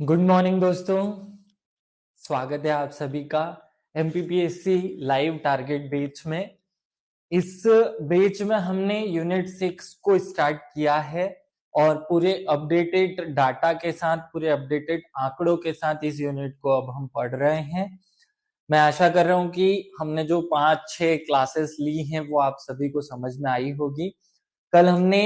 Good morning दोस्तों। स्वागत है आप सभी का एमपीपीएससी लाइव टारगेट बैच में। इस बैच में हमने यूनिट 6 को स्टार्ट किया है और पूरे अपडेटेड डाटा के साथ, पूरे अपडेटेड आंकड़ों के साथ इस यूनिट को अब हम पढ़ रहे हैं। मैं आशा कर रहा हूं कि हमने जो 5-6 क्लासेस ली हैं वो आप सभी को समझ में आई होगी। कल हमने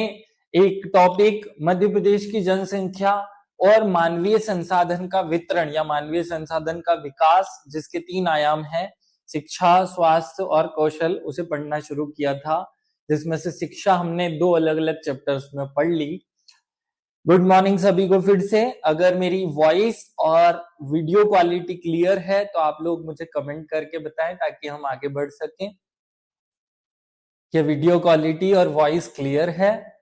एक टॉपिक मध्य प्रदेश की जनसंख्या और मानवीय संसाधन का वितरण या मानवीय संसाधन का विकास, जिसके 3 आयाम हैं, शिक्षा, स्वास्थ्य और कौशल, उसे पढ़ना शुरू किया था, जिसमें से शिक्षा हमने 2 अलग अलग चैप्टर्स में पढ़ ली। गुड मॉर्निंग सभी को फिर से। अगर मेरी वॉइस और वीडियो क्वालिटी क्लियर है तो आप लोग मुझे कमेंट करके बताएं ताकि हम आगे बढ़ सकें। क्या वीडियो क्वालिटी और वॉइस क्लियर है?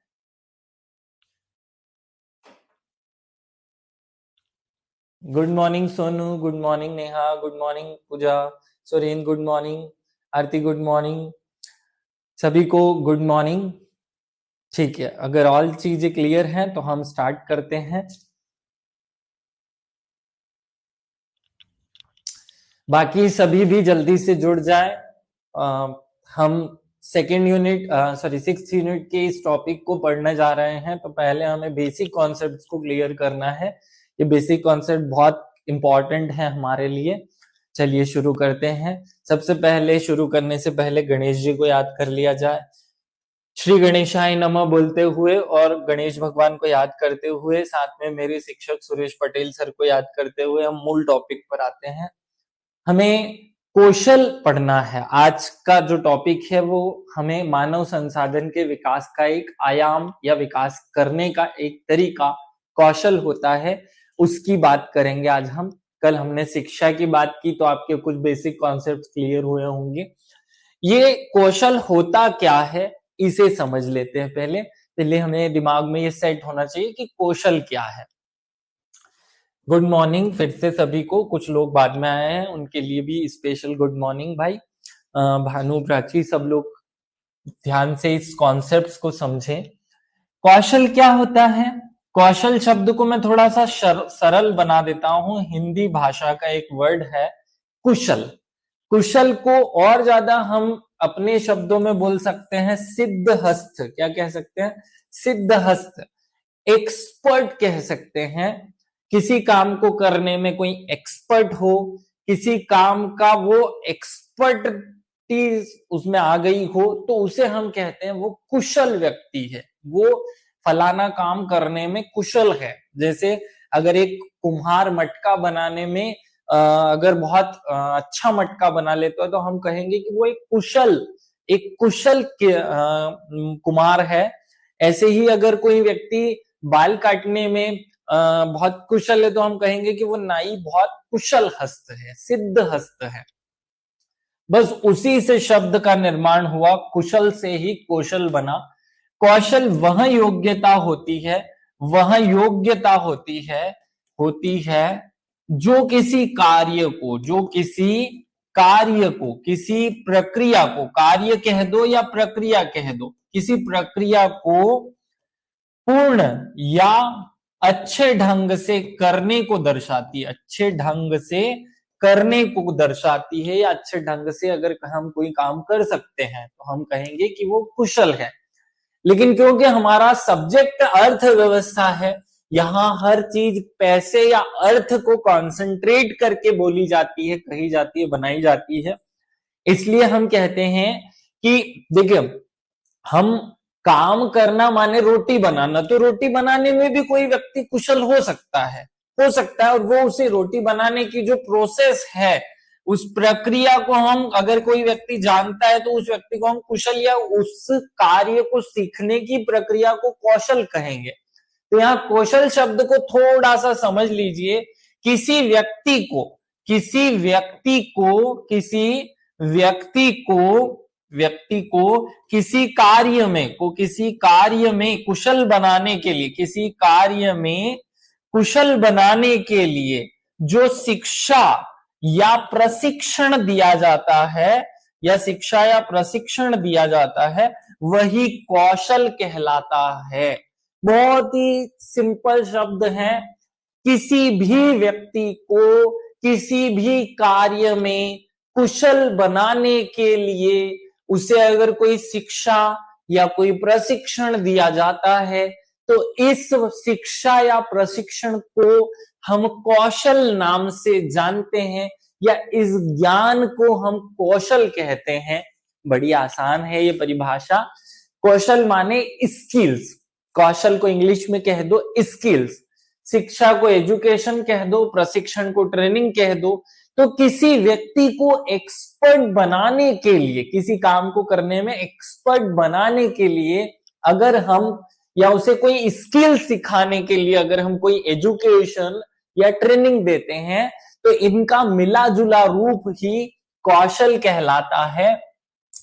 Good morning Sonu, good morning Neha, good morning Pooja, Suren good morning, Aarti good morning, सभी को गुड मॉर्निंग। ठीक है, अगर ऑल चीजें क्लियर हैं तो हम स्टार्ट करते हैं। बाकी सभी भी जल्दी से जुड़ जाए। हम सेकेंड यूनिट सिक्स्थ यूनिट के इस टॉपिक को पढ़ने जा रहे हैं, तो पहले हमें बेसिक कॉन्सेप्ट्स को क्लियर करना है। ये बेसिक कॉन्सेप्ट बहुत इंपॉर्टेंट है हमारे लिए। चलिए शुरू करते हैं। सबसे पहले शुरू करने से पहले गणेश जी को याद कर लिया जाए। श्री गणेशाय नमः बोलते हुए और गणेश भगवान को याद करते हुए, साथ में मेरे शिक्षक सुरेश पटेल सर को याद करते हुए हम मूल टॉपिक पर आते हैं। हमें कौशल पढ़ना है। आज का जो टॉपिक है वो हमें मानव संसाधन के विकास का एक आयाम या विकास करने का एक तरीका कौशल होता है, उसकी बात करेंगे आज हम। कल हमने शिक्षा की बात की तो आपके कुछ बेसिक कॉन्सेप्ट्स क्लियर हुए होंगे। ये कौशल होता क्या है, इसे समझ लेते हैं। पहले हमें दिमाग में ये सेट होना चाहिए कि कौशल क्या है। गुड मॉर्निंग फिर से सभी को। कुछ लोग बाद में आए हैं, उनके लिए भी स्पेशल गुड मॉर्निंग भाई। भानु, प्राची, सब लोग ध्यान से इस कॉन्सेप्ट्स को समझें। कौशल क्या होता है? कौशल शब्द को मैं थोड़ा सा सरल बना देता हूं। हिंदी भाषा का एक वर्ड है कुशल। कुशल को और ज्यादा हम अपने शब्दों में बोल सकते हैं सिद्ध हस्त। क्या कह सकते हैं? सिद्ध हस्त। एक्सपर्ट कह सकते हैं। किसी काम को करने में कोई एक्सपर्ट हो, किसी काम का वो एक्सपर्टीज उसमें आ गई हो, तो उसे हम कहते हैं वो कुशल व्यक्ति है, वो फलाना काम करने में कुशल है। जैसे अगर एक कुम्हार मटका बनाने में अगर बहुत अच्छा मटका बना लेता है तो हम कहेंगे कि वो एक कुशल कुम्हार है। ऐसे ही अगर कोई व्यक्ति बाल काटने में बहुत कुशल है तो हम कहेंगे कि वो नाई बहुत कुशल हस्त है, सिद्ध हस्त है। बस उसी से शब्द का निर्माण हुआ, कुशल से ही कौशल बना। कौशल वह योग्यता होती है, वह योग्यता होती है जो किसी कार्य को, किसी प्रक्रिया को, कार्य कह दो या प्रक्रिया कह दो, किसी प्रक्रिया को पूर्ण या अच्छे ढंग से करने को दर्शाती है। अच्छे ढंग से करने को दर्शाती है, या अच्छे ढंग से अगर हम कोई काम कर सकते हैं तो हम कहेंगे कि वो कुशल है। लेकिन क्योंकि हमारा सब्जेक्ट अर्थव्यवस्था है, यहां हर चीज पैसे या अर्थ को कॉन्सेंट्रेट करके बोली जाती है, कही जाती है, बनाई जाती है। इसलिए हम कहते हैं कि देखिए, हम काम करना माने रोटी बनाना, तो रोटी बनाने में भी कोई व्यक्ति कुशल हो सकता है और वो उसे रोटी बनाने की जो प्रोसेस है, उस प्रक्रिया को हम, अगर कोई व्यक्ति जानता है तो उस व्यक्ति को हम कुशल या उस कार्य को सीखने की प्रक्रिया को कौशल कहेंगे। तो यहाँ कौशल शब्द को थोड़ा सा समझ लीजिए। किसी व्यक्ति को किसी व्यक्ति को किसी व्यक्ति को व्यक्ति को किसी कार्य में कुशल बनाने के लिए, किसी कार्य में कुशल बनाने के लिए जो शिक्षा या प्रशिक्षण दिया जाता है, या शिक्षा या प्रशिक्षण दिया जाता है, वही कौशल कहलाता है। बहुत ही सिंपल शब्द है। किसी भी व्यक्ति को किसी भी कार्य में कुशल बनाने के लिए उसे अगर कोई शिक्षा या कोई प्रशिक्षण दिया जाता है तो इस शिक्षा या प्रशिक्षण को हम कौशल नाम से जानते हैं, या इस ज्ञान को हम कौशल कहते हैं। बड़ी आसान है ये परिभाषा। कौशल माने स्किल्स, कौशल को इंग्लिश में कह दो स्किल्स, शिक्षा को एजुकेशन कह दो, प्रशिक्षण को ट्रेनिंग कह दो। तो किसी व्यक्ति को एक्सपर्ट बनाने के लिए, किसी काम को करने में एक्सपर्ट बनाने के लिए अगर हम, या उसे कोई स्किल सिखाने के लिए अगर हम कोई एजुकेशन या ट्रेनिंग देते हैं तो इनका मिला जुला रूप ही कौशल कहलाता है,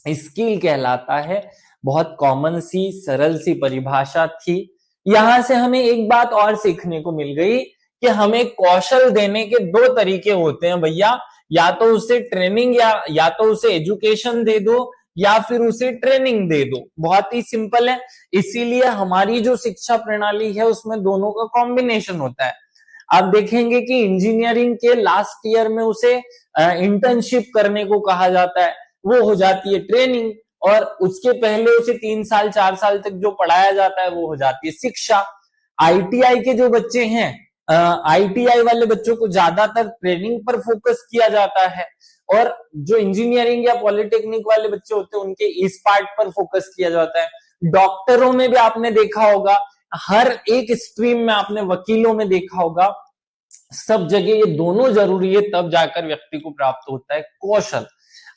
स्किल कहलाता है। बहुत कॉमन सी सरल सी परिभाषा थी। यहां से हमें एक बात और सीखने को मिल गई कि हमें कौशल देने के दो तरीके होते हैं भैया, या तो उसे ट्रेनिंग या तो उसे एजुकेशन दे दो या फिर उसे ट्रेनिंग दे दो। बहुत ही सिंपल है, इसीलिए हमारी जो शिक्षा प्रणाली है उसमें दोनों का कॉम्बिनेशन होता है। आप देखेंगे कि इंजीनियरिंग के लास्ट ईयर में उसे इंटर्नशिप करने को कहा जाता है, वो हो जाती है ट्रेनिंग, और उसके पहले उसे 3 साल 4 साल तक जो पढ़ाया जाता है वो हो जाती है शिक्षा। आईटीआई के जो बच्चे हैं, आईटीआई वाले बच्चों को ज्यादातर ट्रेनिंग पर फोकस किया जाता है, और जो इंजीनियरिंग या पॉलिटेक्निक वाले बच्चे होते हैं उनके इस पार्ट पर फोकस किया जाता है। डॉक्टरों में भी आपने देखा होगा, हर एक स्ट्रीम में आपने, वकीलों में देखा होगा, सब जगह ये दोनों जरूरी है, तब जाकर व्यक्ति को प्राप्त होता है कौशल।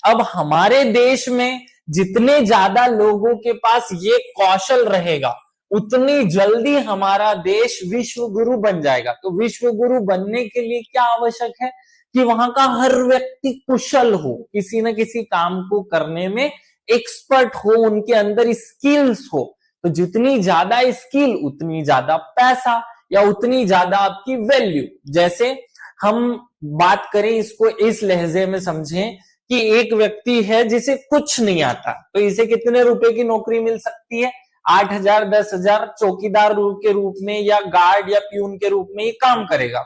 अब हमारे देश में जितने ज्यादा लोगों के पास ये कौशल रहेगा उतनी जल्दी हमारा देश विश्व गुरु बन जाएगा। तो विश्व गुरु बनने के लिए क्या आवश्यक है कि वहां का हर व्यक्ति कुशल हो, किसी न किसी काम को करने में एक्सपर्ट हो, उनके अंदर स्किल्स हो। तो जितनी ज्यादा स्किल उतनी ज्यादा पैसा, या उतनी ज्यादा आपकी वैल्यू। जैसे हम बात करें, इसको इस लहजे में समझें कि एक व्यक्ति है जिसे कुछ नहीं आता, तो इसे कितने रुपए की नौकरी मिल सकती है? 8,000 10,000 चौकीदार के रूप में, या गार्ड या प्यून के रूप में ये काम करेगा।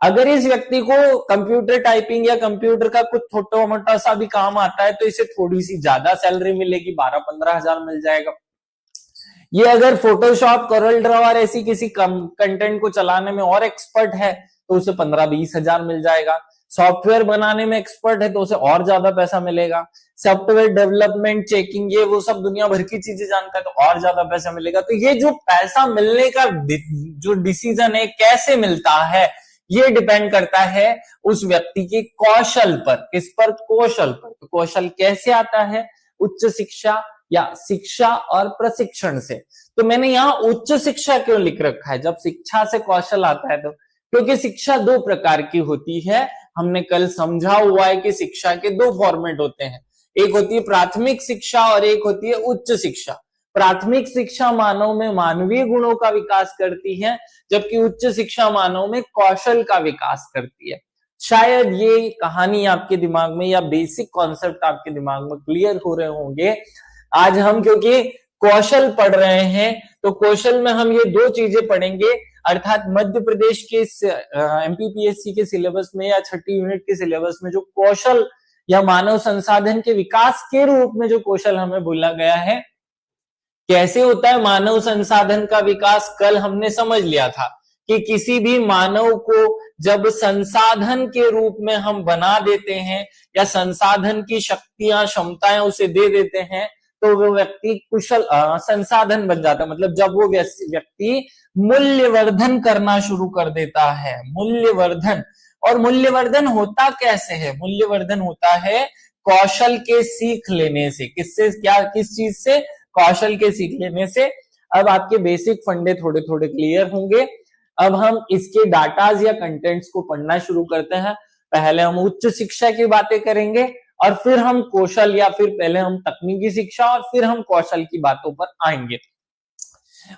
अगर इस व्यक्ति को कंप्यूटर टाइपिंग या कंप्यूटर का कुछ छोटा मोटा सा भी काम आता है तो इसे थोड़ी सी ज्यादा सैलरी मिलेगी, 12-15 हजार मिल जाएगा। ये अगर फोटोशॉप, कोरल ड्रॉ और ऐसी किसी कंटेंट को चलाने में और एक्सपर्ट है तो उसे 15-20 हजार मिल जाएगा। सॉफ्टवेयर बनाने में एक्सपर्ट है तो उसे और ज्यादा पैसा मिलेगा। सॉफ्टवेयर डेवलपमेंट, चेकिंग, ये वो सब दुनिया भर की चीजें जानता है तो और ज्यादा पैसा मिलेगा। तो ये जो पैसा मिलने का जो डिसीजन है कैसे मिलता है, ये डिपेंड करता है उस व्यक्ति के कौशल पर। किस पर? कौशल पर। तो कौशल कैसे आता है? उच्च शिक्षा या शिक्षा और प्रशिक्षण से। तो मैंने यहाँ उच्च शिक्षा क्यों लिख रखा है जब शिक्षा से कौशल आता है? तो क्योंकि शिक्षा दो प्रकार की होती है। हमने कल समझा हुआ है कि शिक्षा के दो फॉर्मेट होते हैं, एक होती है प्राथमिक शिक्षा और एक होती है उच्च शिक्षा। प्राथमिक शिक्षा मानव में मानवीय गुणों का विकास करती है, जबकि उच्च शिक्षा मानव में कौशल का विकास करती है। शायद ये कहानी आपके दिमाग में या बेसिक कॉन्सेप्ट आपके दिमाग में क्लियर हो रहे होंगे। आज हम क्योंकि कौशल पढ़ रहे हैं तो कौशल में हम ये दो चीजें पढ़ेंगे, अर्थात मध्य प्रदेश के एमपीपीएससी के सिलेबस में या 6ठी यूनिट के सिलेबस में जो कौशल या मानव संसाधन के विकास के रूप में जो कौशल हमें बोला गया है, कैसे होता है मानव संसाधन का विकास, कल हमने समझ लिया था कि किसी भी मानव को जब संसाधन के रूप में हम बना देते हैं या संसाधन की शक्तियां, क्षमताएं उसे दे देते हैं तो वो व्यक्ति कुशल संसाधन बन जाता है। मतलब जब वो व्यक्ति मूल्यवर्धन करना शुरू कर देता है, मूल्यवर्धन। और मूल्यवर्धन होता कैसे है? मूल्यवर्धन होता है कौशल के सीख लेने से। किससे? क्या? किस चीज से? कौशल के सीख लेने से। अब आपके बेसिक फंडे थोड़े थोड़े क्लियर होंगे। अब हम इसके डाटाज या कंटेंट्स को पढ़ना शुरू करते हैं। पहले हम उच्च शिक्षा की बातें करेंगे और फिर हम कौशल, या फिर पहले हम तकनीकी शिक्षा और फिर हम कौशल की बातों पर आएंगे।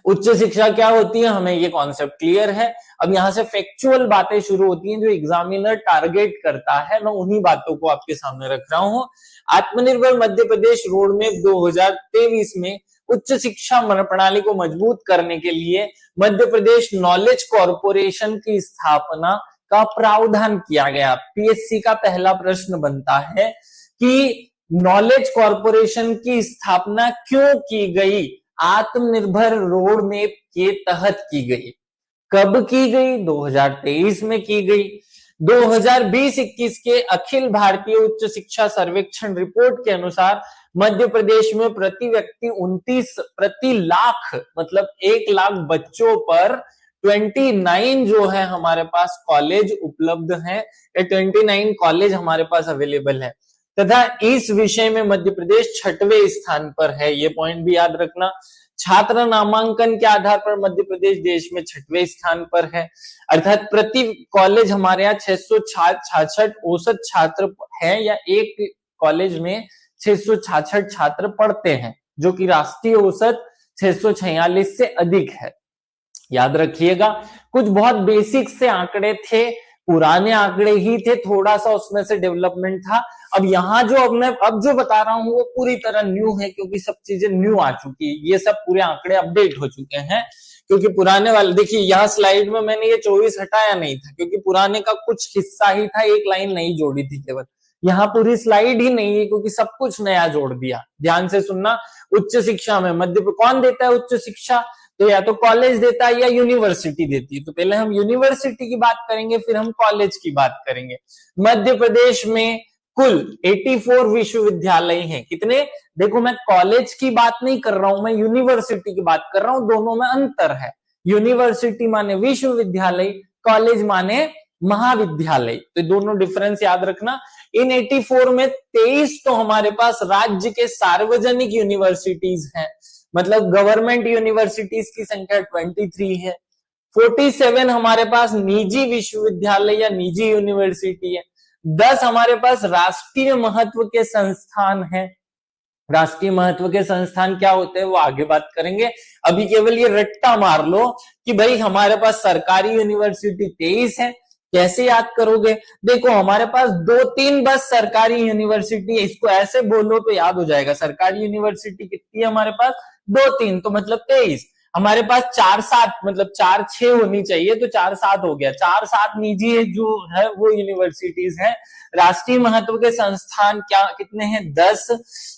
उच्च शिक्षा क्या होती है, हमें ये कॉन्सेप्ट क्लियर है। अब यहाँ से फैक्चुअल बातें शुरू होती हैं जो एग्जामिनर टारगेट करता है। मैं उन्हीं बातों को आपके सामने रख रहा हूं। आत्मनिर्भर मध्य प्रदेश रोड मैप 2023 में उच्च शिक्षा प्रणाली को मजबूत करने के लिए मध्य प्रदेश नॉलेज कॉरपोरेशन की स्थापना का प्रावधान किया गया। पीएससी का पहला प्रश्न बनता है कि नॉलेज कॉरपोरेशन की स्थापना क्यों की गई? आत्मनिर्भर रोड मैप के तहत की गई। कब की गई? 2023 में की गई। 2020-21 के अखिल भारतीय उच्च शिक्षा सर्वेक्षण रिपोर्ट के अनुसार मध्य प्रदेश में प्रति व्यक्ति 29 प्रति लाख मतलब 1 लाख बच्चों पर 29 जो है हमारे पास कॉलेज उपलब्ध है, 29 कॉलेज हमारे पास अवेलेबल है तथा इस विषय में मध्य प्रदेश 6वें स्थान पर है। ये पॉइंट भी याद रखना। छात्र नामांकन के आधार पर मध्य प्रदेश देश में 6वें स्थान पर है, अर्थात प्रति कॉलेज हमारे यहाँ 666 औसत छात्र है या एक कॉलेज में 666 छात्र पढ़ते हैं, जो कि राष्ट्रीय औसत 646 से अधिक है। याद रखिएगा, कुछ बहुत बेसिक से आंकड़े थे, पुराने आंकड़े ही थे, थोड़ा सा उसमें से डेवलपमेंट था। अब यहाँ जो अब जो बता रहा हूं वो पूरी तरह न्यू है, क्योंकि सब चीजें न्यू आ चुकी है। ये सब पूरे आंकड़े अपडेट हो चुके हैं, क्योंकि पुराने वाले देखिए यहाँ स्लाइड में मैंने ये 24 हटाया नहीं था, क्योंकि पुराने का कुछ हिस्सा ही था, एक लाइन नहीं जोड़ी थी केवल। यहाँ पूरी स्लाइड ही नहीं है, क्योंकि सब कुछ नया जोड़ दिया। ध्यान से सुनना, उच्च शिक्षा में मध्य कौन देता है उच्च शिक्षा? तो या तो कॉलेज देता है या यूनिवर्सिटी देती है। तो पहले हम यूनिवर्सिटी की बात करेंगे, फिर हम कॉलेज की बात करेंगे। मध्य प्रदेश में कुल 84 विश्वविद्यालय हैं। कितने? देखो, मैं कॉलेज की बात नहीं कर रहा हूं, मैं यूनिवर्सिटी की बात कर रहा हूं, दोनों में अंतर है। यूनिवर्सिटी माने विश्वविद्यालय, कॉलेज माने महाविद्यालय, तो दोनों डिफरेंस याद रखना। इन 84 में 23 तो हमारे पास राज्य के सार्वजनिक यूनिवर्सिटीज हैं, मतलब गवर्नमेंट यूनिवर्सिटीज की संख्या 23 है। 47 हमारे पास निजी विश्वविद्यालय या निजी यूनिवर्सिटी है। 10 हमारे पास राष्ट्रीय महत्व के संस्थान हैं। राष्ट्रीय महत्व के संस्थान क्या होते हैं वो आगे बात करेंगे। अभी केवल ये रट्टा मार लो कि भाई हमारे पास सरकारी यूनिवर्सिटी 23 है। कैसे याद करोगे? देखो, हमारे पास 2-3 बस सरकारी यूनिवर्सिटी है, इसको ऐसे बोलो तो याद हो जाएगा। सरकारी यूनिवर्सिटी कितनी है हमारे पास? 2-3, तो मतलब 23। हमारे पास 4-7 मतलब 4-6 होनी चाहिए, तो 4-7 हो गया। 4-7 निजी है जो है वो यूनिवर्सिटीज है। राष्ट्रीय महत्व के संस्थान क्या कितने हैं? 10।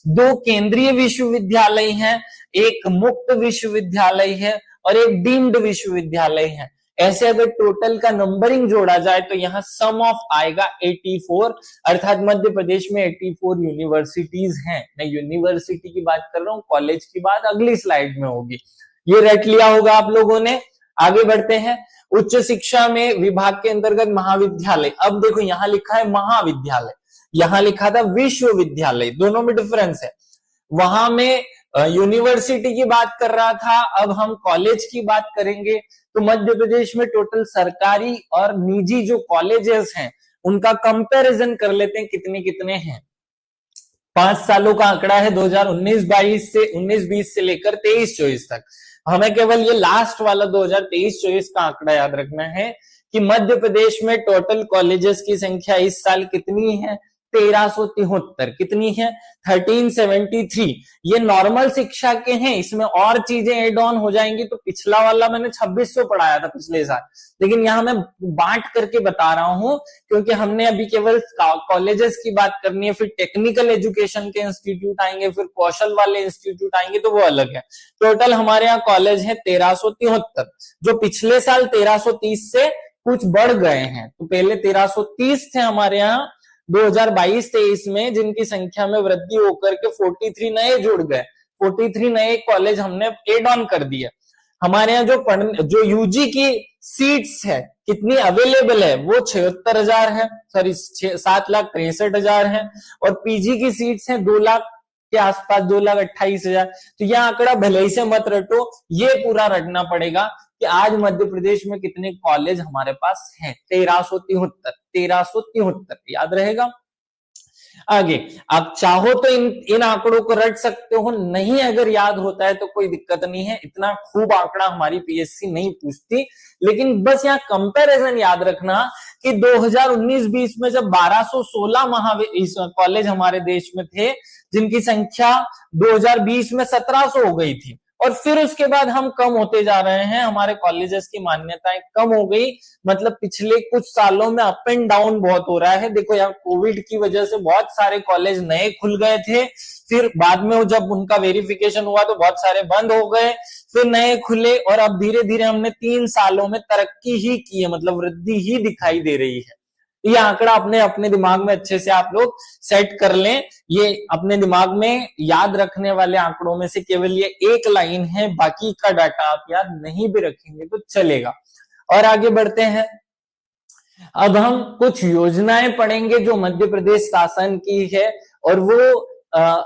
2 केंद्रीय विश्वविद्यालय हैं, एक मुक्त विश्वविद्यालय है और एक डीम्ड विश्वविद्यालय है। ऐसे अगर टोटल का नंबरिंग जोड़ा जाए तो यहाँ सम ऑफ आएगा 84, अर्थात मध्य प्रदेश में 84 यूनिवर्सिटीज हैं। मैं यूनिवर्सिटी की बात कर रहा हूँ, कॉलेज की बात अगली स्लाइड में होगी। ये रट लिया होगा आप लोगों ने। आगे बढ़ते हैं। उच्च शिक्षा में विभाग के अंतर्गत महाविद्यालय। अब देखो यहाँ लिखा है महाविद्यालय, यहाँ लिखा था विश्वविद्यालय, दोनों में डिफरेंस है। वहां में यूनिवर्सिटी की बात कर रहा था, अब हम कॉलेज की बात करेंगे। तो मध्य प्रदेश में टोटल सरकारी और निजी जो कॉलेजेस हैं उनका कंपैरिजन कर लेते हैं, कितने कितने हैं। 5 सालों का आंकड़ा है, 2019-22 से 19-20 से लेकर 23-24 तक। हमें केवल ये लास्ट वाला 2023-24 का आंकड़ा याद रखना है कि मध्य प्रदेश में टोटल कॉलेजेस की संख्या इस साल कितनी है? 1373। कितनी है? 1373। ये नॉर्मल शिक्षा के हैं, इसमें और चीजें एड ऑन हो जाएंगी। तो पिछला वाला मैंने 2600 पढ़ाया था पिछले साल, लेकिन यहाँ मैं बांट करके बता रहा हूं, क्योंकि हमने अभी केवल कॉलेजेस की बात करनी है, फिर टेक्निकल एजुकेशन के इंस्टीट्यूट आएंगे, फिर कौशल वाले इंस्टीट्यूट आएंगे, तो वो अलग है। टोटल हमारे यहाँ कॉलेज है 1373, जो पिछले साल 1330 से कुछ बढ़ गए हैं। तो पहले 1330 थे हमारे यहाँ 2022-23 में, जिनकी संख्या में वृद्धि होकर के 43 नए जुड़ गए। 43 नए कॉलेज हमने एड ऑन कर दिए। हमारे यहाँ जो यूजी की सीट्स है कितनी अवेलेबल है? वो 76,000 है, सॉरी 7,63,000 है। और पीजी की सीट्स हैं 2 लाख के आसपास, 2,28,000। तो यह आंकड़ा भले ही से मत रटो, ये पूरा रटना पड़ेगा कि आज मध्य प्रदेश में कितने कॉलेज हमारे पास हैं। 1373 याद रहेगा। आगे आप चाहो तो इन आंकड़ों को रट सकते हो, नहीं अगर याद होता है तो कोई दिक्कत नहीं है, इतना खूब आंकड़ा हमारी पीएससी नहीं पूछती, लेकिन बस यहाँ कंपैरिजन याद रखना कि 2019-20 में जब 1216 कॉलेज हमारे देश में थे, जिनकी संख्या 2020 में 1700 हो गई थी, और फिर उसके बाद हम कम होते जा रहे हैं, हमारे कॉलेजेस की मान्यताएं कम हो गई, मतलब पिछले कुछ सालों में अप एंड डाउन बहुत हो रहा है। देखो यार, कोविड की वजह से बहुत सारे कॉलेज नए खुल गए थे, फिर बाद में जब उनका वेरिफिकेशन हुआ तो बहुत सारे बंद हो गए, फिर नए खुले, और अब धीरे धीरे हमने 3 सालों में तरक्की ही की है, मतलब वृद्धि ही दिखाई दे रही है। ये आंकड़ा अपने अपने दिमाग में अच्छे से आप लोग सेट कर लें, ये अपने दिमाग में याद रखने वाले आंकड़ों में से केवल ये एक लाइन है, बाकी का डाटा आप याद नहीं भी रखेंगे तो चलेगा। और आगे बढ़ते हैं, अब हम कुछ योजनाएं पढ़ेंगे जो मध्य प्रदेश शासन की है, और वो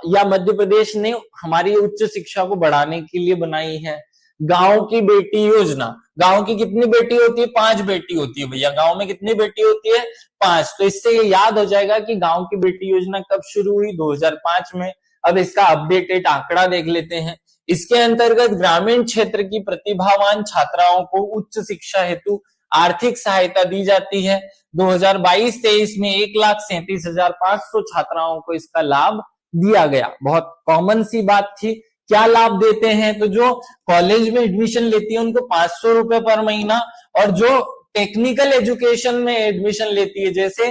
या मध्य प्रदेश ने हमारी उच्च शिक्षा को बढ़ाने के लिए बनाई है। गांव की बेटी योजना, गांव की कितनी बेटी होती है? 5 बेटी होती है भैया, गांव में कितनी बेटी होती है? 5। तो इससे ये याद हो जाएगा कि गांव की बेटी योजना कब शुरू हुई? 2005 में। अब इसका अपडेटेड आंकड़ा देख लेते हैं। इसके अंतर्गत ग्रामीण क्षेत्र की प्रतिभावान छात्राओं को उच्च शिक्षा हेतु आर्थिक सहायता दी जाती है। 2022-23 में 1,37,500 छात्राओं को इसका लाभ दिया गया। बहुत कॉमन सी बात थी। क्या लाभ देते हैं? तो जो कॉलेज में एडमिशन लेती है उनको 500 रुपए पर महीना, और जो टेक्निकल एजुकेशन में एडमिशन लेती है, जैसे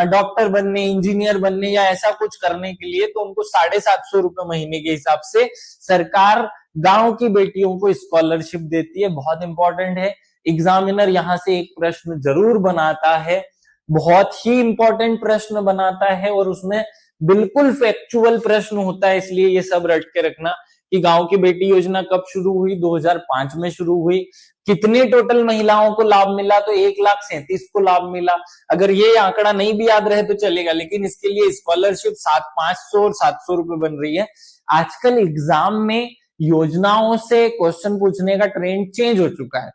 डॉक्टर बनने, इंजीनियर बनने या ऐसा कुछ करने के लिए, तो उनको 750 रुपए महीने के हिसाब से सरकार गांव की बेटियों को स्कॉलरशिप देती है। बहुत इंपॉर्टेंट है, एग्जामिनर यहां से एक प्रश्न जरूर बनाता है, बहुत ही इंपॉर्टेंट प्रश्न बनाता है, और उसमें बिल्कुल फैक्चुअल प्रश्न होता है, इसलिए ये सब रट के रखना कि गांव की बेटी योजना कब शुरू हुई? 2005 में शुरू हुई। कितने टोटल महिलाओं को लाभ मिला? तो 1,37,000 को लाभ मिला। अगर ये आंकड़ा नहीं भी याद रहे तो चलेगा, लेकिन इसके लिए स्कॉलरशिप 500 और 700 रुपए बन रही है। आजकल एग्जाम में योजनाओं से क्वेश्चन पूछने का ट्रेंड चेंज हो चुका है।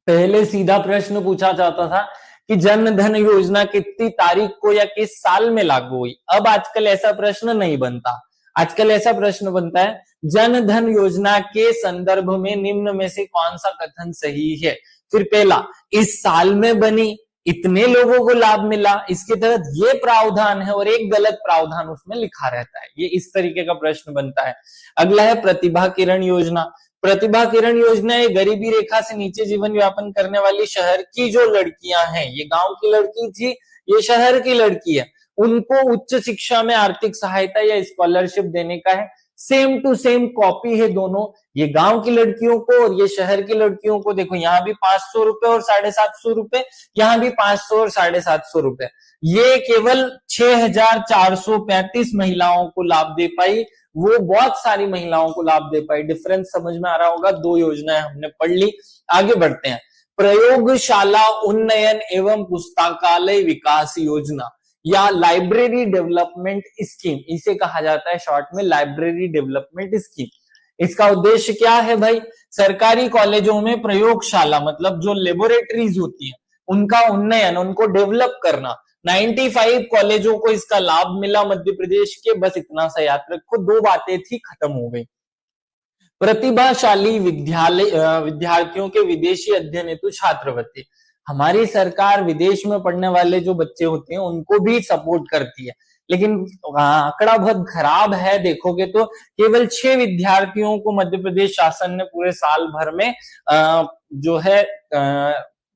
पहले सीधा प्रश्न पूछा जाता था कि जन धन योजना कितनी तारीख को या किस साल में लागू हुई। अब आजकल ऐसा प्रश्न नहीं बनता, आजकल ऐसा प्रश्न बनता है जन धन योजना के संदर्भ में निम्न में से कौन सा कथन सही है? फिर पहला, इस साल में बनी, इतने लोगों को लाभ मिला, इसके तहत ये प्रावधान है, और एक गलत प्रावधान उसमें लिखा रहता है। ये इस तरीके का प्रश्न बनता है। अगला है प्रतिभा किरण योजना। प्रतिभा किरण योजना ये गरीबी रेखा से नीचे जीवन यापन करने वाली शहर की जो लड़कियां हैं, ये गांव की लड़की थी, ये शहर की लड़की है, उनको उच्च शिक्षा में आर्थिक सहायता या स्कॉलरशिप देने का है। सेम टू सेम कॉपी है दोनों, ये गांव की लड़कियों को और ये शहर की लड़कियों को। देखो यहाँ भी 500 रुपए और 750 रुपए, यहाँ भी 500 और 750 रुपए। ये केवल 6,435 महिलाओं को लाभ दे पाई, वो बहुत सारी महिलाओं को लाभ दे पाई। डिफरेंस समझ में आ रहा होगा, दो योजनाएं हमने पढ़ ली। आगे बढ़ते हैं, प्रयोगशाला उन्नयन एवं पुस्तकालय विकास योजना या लाइब्रेरी डेवलपमेंट स्कीम, इसे कहा जाता है शॉर्ट में लाइब्रेरी डेवलपमेंट स्कीम। इसका उद्देश्य क्या है भाई? सरकारी कॉलेजों में प्रयोगशाला, मतलब जो लेबोरेटरीज होती है, उनका उन्नयन, उनको डेवलप करना। 95 कॉलेजों को इसका लाभ मिला मध्य प्रदेश के। बस इतना सा याद रखो, दो बातें थी, खत्म हो गई। प्रतिभाशाली विद्यार्थियों के विदेशी अध्ययन हेतु छात्रवृत्ति, हमारी सरकार विदेश में पढ़ने वाले जो बच्चे होते हैं उनको भी सपोर्ट करती है, लेकिन आंकड़ा बहुत खराब है। देखोगे तो केवल 6 विद्यार्थियों को मध्य प्रदेश शासन ने पूरे साल भर में जो है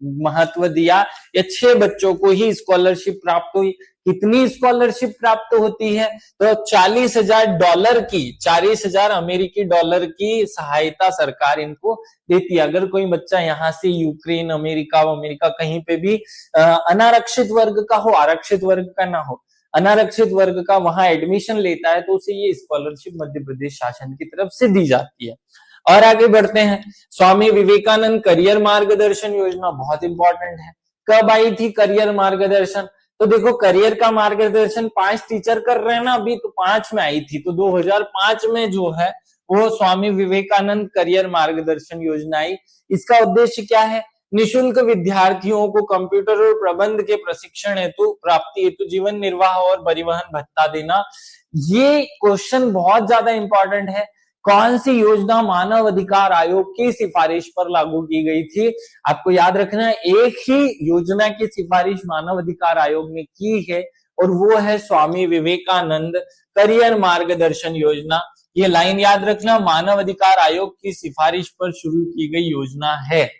महत्व दिया, या 6 बच्चों को ही स्कॉलरशिप प्राप्त हुई। कितनी स्कॉलरशिप प्राप्त होती है? तो $40,000 की, 40,000 अमेरिकी डॉलर की सहायता सरकार इनको देती है। अगर कोई बच्चा यहाँ से यूक्रेन, अमेरिका कहीं पे भी अनारक्षित वर्ग का हो, आरक्षित वर्ग का ना हो, अनारक्षित वर्ग का वहां एडमिशन लेता है, तो उसे ये स्कॉलरशिप मध्य प्रदेश शासन की तरफ से दी जाती है। और आगे बढ़ते हैं, स्वामी विवेकानंद करियर मार्गदर्शन योजना बहुत इंपॉर्टेंट है। कब आई थी करियर मार्गदर्शन? तो देखो, करियर का मार्गदर्शन 5 टीचर कर रहे हैं ना अभी, तो 5 में आई थी। तो 2005 में जो है वो स्वामी विवेकानंद करियर मार्गदर्शन योजना आई। इसका उद्देश्य क्या है? निशुल्क विद्यार्थियों को कंप्यूटर और प्रबंध के प्रशिक्षण हेतु प्राप्ति हेतु जीवन निर्वाह और परिवहन भत्ता देना। ये क्वेश्चन बहुत ज्यादा इंपॉर्टेंट है। कौन सी योजना मानव अधिकार आयोग की सिफारिश पर लागू की गई थी? आपको याद रखना है, एक ही योजना की सिफारिश मानव अधिकार आयोग ने की है और वो है स्वामी विवेकानंद करियर मार्गदर्शन योजना। ये लाइन याद रखना, मानव अधिकार आयोग की सिफारिश पर शुरू की गई योजना है।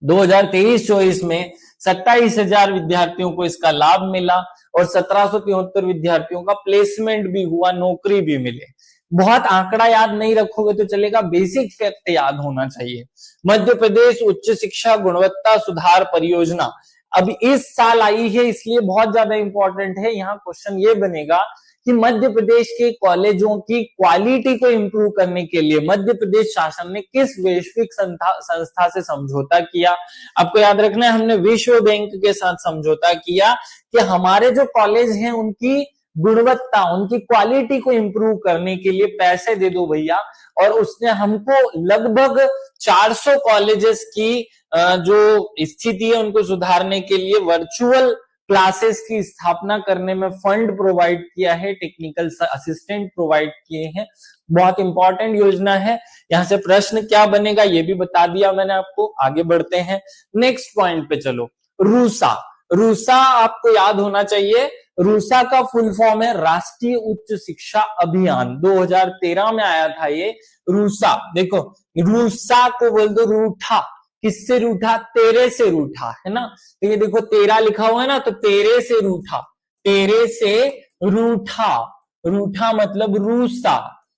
2023-24 में 27,000 विद्यार्थियों को इसका लाभ मिला और 1773 विद्यार्थियों का प्लेसमेंट भी हुआ, नौकरी भी मिले। बहुत आंकड़ा याद नहीं रखोगे तो चलेगा, बेसिक फैक्ट याद होना चाहिए। मध्य प्रदेश उच्च शिक्षा गुणवत्ता सुधार परियोजना अब इस साल आई है, इसलिए बहुत ज्यादा इंपॉर्टेंट है। यहाँ क्वेश्चन ये बनेगा कि मध्य प्रदेश के कॉलेजों की क्वालिटी को इंप्रूव करने के लिए मध्य प्रदेश शासन ने किस वैश्विक संस्था से समझौता किया? आपको याद रखना है, हमने विश्व बैंक के साथ समझौता किया कि हमारे जो कॉलेज हैं उनकी गुणवत्ता, उनकी क्वालिटी को इंप्रूव करने के लिए पैसे दे दो भैया। और उसने हमको लगभग 400 कॉलेजेस की जो स्थिति है उनको सुधारने के लिए वर्चुअल क्लासेस की स्थापना करने में फंड प्रोवाइड किया है, टेक्निकल असिस्टेंट प्रोवाइड किए हैं। बहुत इंपॉर्टेंट योजना है। यहां से प्रश्न क्या बनेगा ये भी बता दिया मैंने आपको। आगे बढ़ते हैं, नेक्स्ट पॉइंट पे चलो। रूसा, रूसा आपको याद होना चाहिए। रूसा का फुल फॉर्म है राष्ट्रीय उच्च शिक्षा अभियान। 2013 में आया था ये रूसा। देखो, रूसा को बोल दो रूठा। किससे रूठा? तेरे से रूठा, है ना। तो ये देखो तेरा लिखा हुआ है ना, तो तेरे से रूठा, तेरे से रूठा, रूठा मतलब रूसा।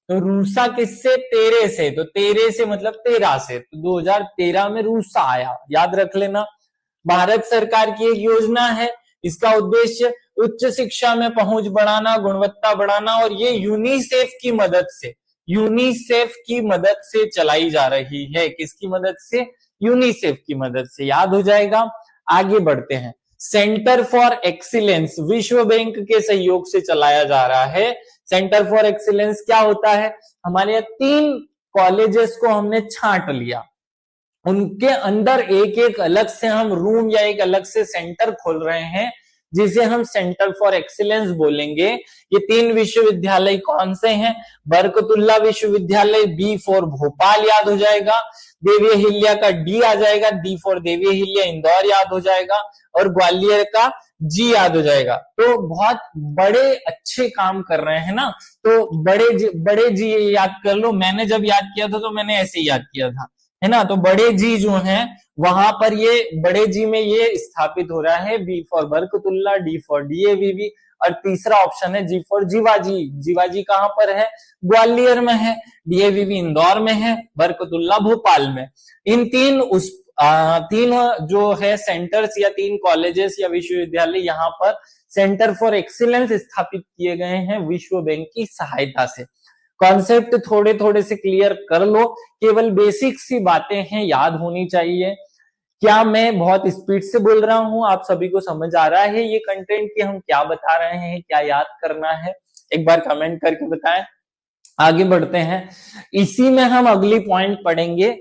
तो रूसा किससे? तेरे से। तो तेरे से मतलब तेरा से। तो 2013 में रूसा आया, याद रख लेना। भारत सरकार की एक योजना है, इसका उद्देश्य उच्च शिक्षा में पहुंच बढ़ाना, गुणवत्ता बढ़ाना, और ये यूनिसेफ की मदद से, यूनिसेफ की मदद से चलाई जा रही है। किसकी मदद से? यूनिसेफ की मदद से। याद हो जाएगा। आगे बढ़ते हैं, सेंटर फॉर एक्सीलेंस विश्व बैंक के सहयोग से चलाया जा रहा है। सेंटर फॉर एक्सीलेंस क्या होता है? हमारे यहाँ 3 कॉलेजेस को हमने छांट लिया, उनके अंदर एक एक अलग से हम रूम या एक अलग से सेंटर खोल रहे हैं, जिसे हम सेंटर फॉर एक्सीलेंस बोलेंगे। ये 3 विश्वविद्यालय कौन से हैं? बरकतुल्ला विश्वविद्यालय, बी फॉर भोपाल याद हो जाएगा, देवी अहिल्या का डी आ जाएगा, डी फॉर देवी अहिल्या इंदौर याद हो जाएगा, और ग्वालियर का जी याद हो जाएगा। तो बहुत बड़े अच्छे काम कर रहे हैं ना, तो बड़े जी याद कर लो। मैंने जब याद किया था तो मैंने ऐसे ही याद किया था, है ना। तो बड़े जी जो हैं वहां पर ये बड़े जी में ये स्थापित हो रहा है, B for Barkatullah, D for DAVV, और तीसरा ऑप्शन है जी फॉर जीवाजी। जीवाजी कहां पर है? ग्वालियर में है, डीएवीवी इंदौर में है, बरकतुल्ला भोपाल में। इन तीन जो है सेंटर्स या 3 कॉलेजेस या विश्वविद्यालय यहाँ पर सेंटर फॉर एक्सीलेंस स्थापित किए गए हैं विश्व बैंक की सहायता से। कॉन्सेप्ट थोड़े थोड़े से क्लियर कर लो, केवल बेसिक सी बातें हैं, याद होनी चाहिए। क्या मैं बहुत स्पीड से बोल रहा हूं? आप सभी को समझ आ रहा है ये कंटेंट कि हम क्या बता रहे हैं, क्या याद करना है? एक बार कमेंट करके बताएं। आगे बढ़ते हैं, इसी में हम अगली पॉइंट पढ़ेंगे,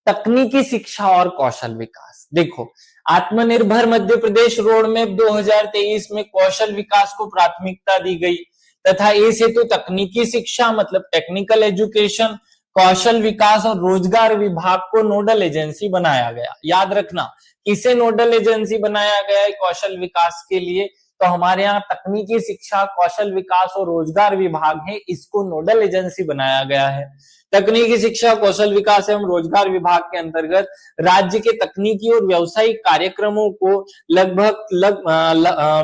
तकनीकी शिक्षा और कौशल विकास। देखो, आत्मनिर्भर मध्य प्रदेश रोड मैप 2023 में कौशल विकास को प्राथमिकता दी गई तथा इस हेतु तकनीकी शिक्षा मतलब टेक्निकल एजुकेशन, कौशल विकास और रोजगार विभाग को नोडल एजेंसी बनाया गया। याद रखना, किसे नोडल एजेंसी बनाया गया है कौशल विकास के लिए? तो हमारे यहाँ तकनीकी शिक्षा, कौशल विकास और रोजगार विभाग है, इसको नोडल एजेंसी बनाया गया है। तकनीकी शिक्षा, कौशल विकास एवं रोजगार विभाग के अंतर्गत राज्य के तकनीकी और व्यावसायिक कार्यक्रमों को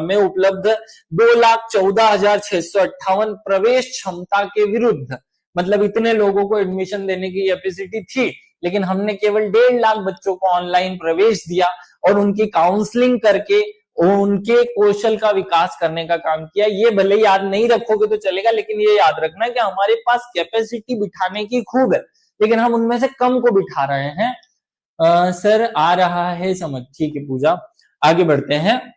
में उपलब्ध 2,14,658 प्रवेश क्षमता के विरुद्ध, मतलब इतने लोगों को एडमिशन देने की कैपेसिटी थी, लेकिन हमने केवल 1.5 लाख बच्चों को ऑनलाइन प्रवेश दिया और उनकी काउंसलिंग करके उनके कौशल का विकास करने का काम किया। ये भले याद नहीं रखोगे तो चलेगा, लेकिन ये याद रखना कि हमारे पास कैपेसिटी बिठाने की खूब है, लेकिन हम उनमें से कम को बिठा रहे हैं। सर आ रहा है समझ, ठीक है पूजा। आगे बढ़ते हैं,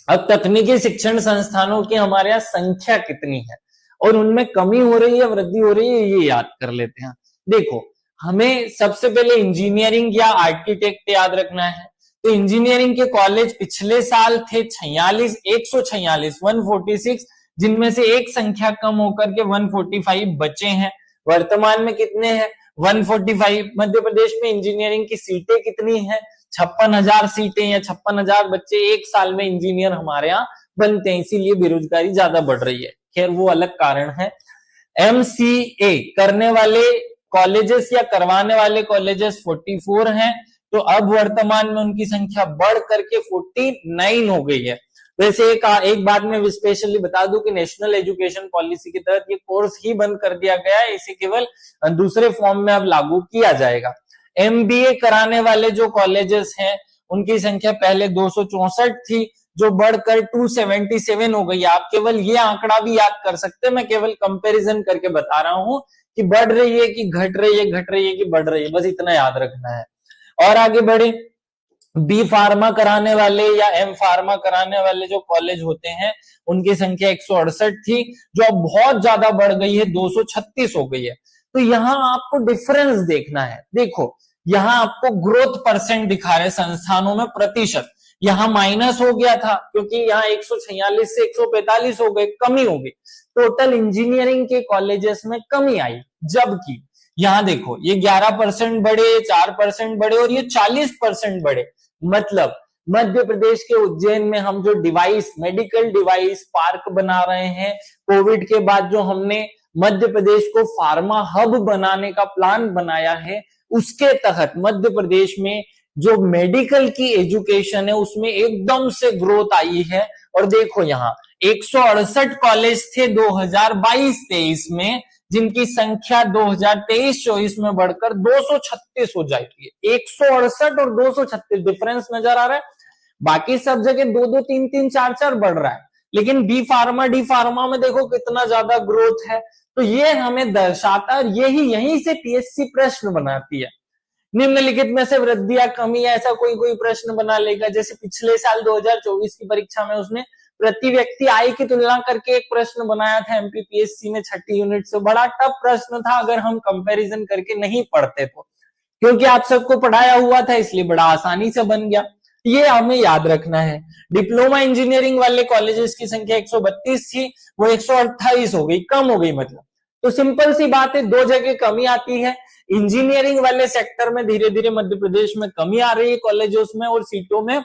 अब तकनीकी शिक्षण संस्थानों की हमारे यहाँ संख्या कितनी है और उनमें कमी हो रही है, वृद्धि हो रही है, ये याद कर लेते हैं। देखो, हमें सबसे पहले इंजीनियरिंग या आर्किटेक्ट याद रखना है। तो इंजीनियरिंग के कॉलेज पिछले साल थे 46, 146, 146, जिनमें से एक संख्या कम होकर के 145 बचे हैं। वर्तमान में कितने हैं? 145। मध्य प्रदेश में इंजीनियरिंग की सीटें कितनी हैं? 56,000 सीटें या 56,000 बच्चे एक साल में इंजीनियर हमारे यहाँ बनते हैं, इसीलिए बेरोजगारी ज्यादा बढ़ रही है। खैर वो अलग कारण है। MCA करने वाले कॉलेजेस या करवाने वाले कॉलेजेस 44 हैं, तो अब वर्तमान में उनकी संख्या बढ़ करके 49 हो गई है। वैसे एक बात मैं स्पेशली बता दूं कि नेशनल एजुकेशन पॉलिसी के तहत ये कोर्स ही बंद कर दिया गया है, इसे केवल दूसरे फॉर्म में अब लागू किया जाएगा। MBA कराने वाले जो कॉलेजेस हैं उनकी संख्या पहले 264 थी, जो बढ़कर 277 हो गई। आप केवल ये आंकड़ा भी याद कर सकते हैं, मैं केवल कंपैरिजन करके बता रहा हूं कि बढ़ रही है कि घट रही है, घट रही है कि बढ़ रही है, बस इतना याद रखना है। और आगे बढ़े, बी फार्मा कराने वाले या एम फार्मा कराने वाले जो कॉलेज होते हैं उनकी संख्या 168 थी, जो अब बहुत ज्यादा बढ़ गई है, 236 हो गई है। तो यहां आपको डिफरेंस देखना है। देखो यहां आपको ग्रोथ परसेंट दिखा रहे संस्थानों में प्रतिशत, यहां माइनस हो गया था क्योंकि यहाँ 146 से 145 हो गए, कमी हो गई। टोटल इंजीनियरिंग के कॉलेजेस में कमी आई, जबकि यहां देखो ये 11% बढ़े, 4% बढ़े और ये 40% बढ़े। मतलब मध्य प्रदेश के उज्जैन में हम जो डिवाइस, मेडिकल डिवाइस पार्क बना रहे हैं, कोविड के बाद जो हमने मध्य प्रदेश को फार्मा हब बनाने का प्लान बनाया है, उसके तहत मध्य प्रदेश में जो मेडिकल की एजुकेशन है उसमें एकदम से ग्रोथ आई है। और देखो यहाँ 168 कॉलेज थे 2022-23 में, जिनकी संख्या 2023-24 में बढ़कर 236 हो जाएगी। 168 और 236 डिफरेंस नजर आ रहा है। बाकी सब जगह 2-2, 3-3, 4-4 बढ़ रहा है, लेकिन बी फार्मा, डी फार्मा में देखो कितना ज्यादा ग्रोथ है। तो ये हमें दर्शाता है, यहीं से PSC प्रश्न बनाती है। निम्नलिखित में से वृद्धि या कमी, ऐसा कोई प्रश्न बना लेगा। जैसे पिछले साल 2024 की परीक्षा में उसने प्रति व्यक्ति आय की तुलना करके एक प्रश्न बनाया था MPPSC ने 6ठी यूनिट से। बड़ा टफ प्रश्न था अगर हम कंपैरिजन करके नहीं पढ़ते तो, क्योंकि आप सबको पढ़ाया हुआ था इसलिए बड़ा आसानी से बन गया। ये हमें याद रखना है। डिप्लोमा इंजीनियरिंग वाले कॉलेजेस की संख्या 132 थी, वो 128 हो गई, कम हो गई। मतलब तो सिंपल सी बात है, दो जगह कमी आती है। इंजीनियरिंग वाले सेक्टर में धीरे धीरे मध्य प्रदेश में कमी आ रही है कॉलेजों में और सीटों में,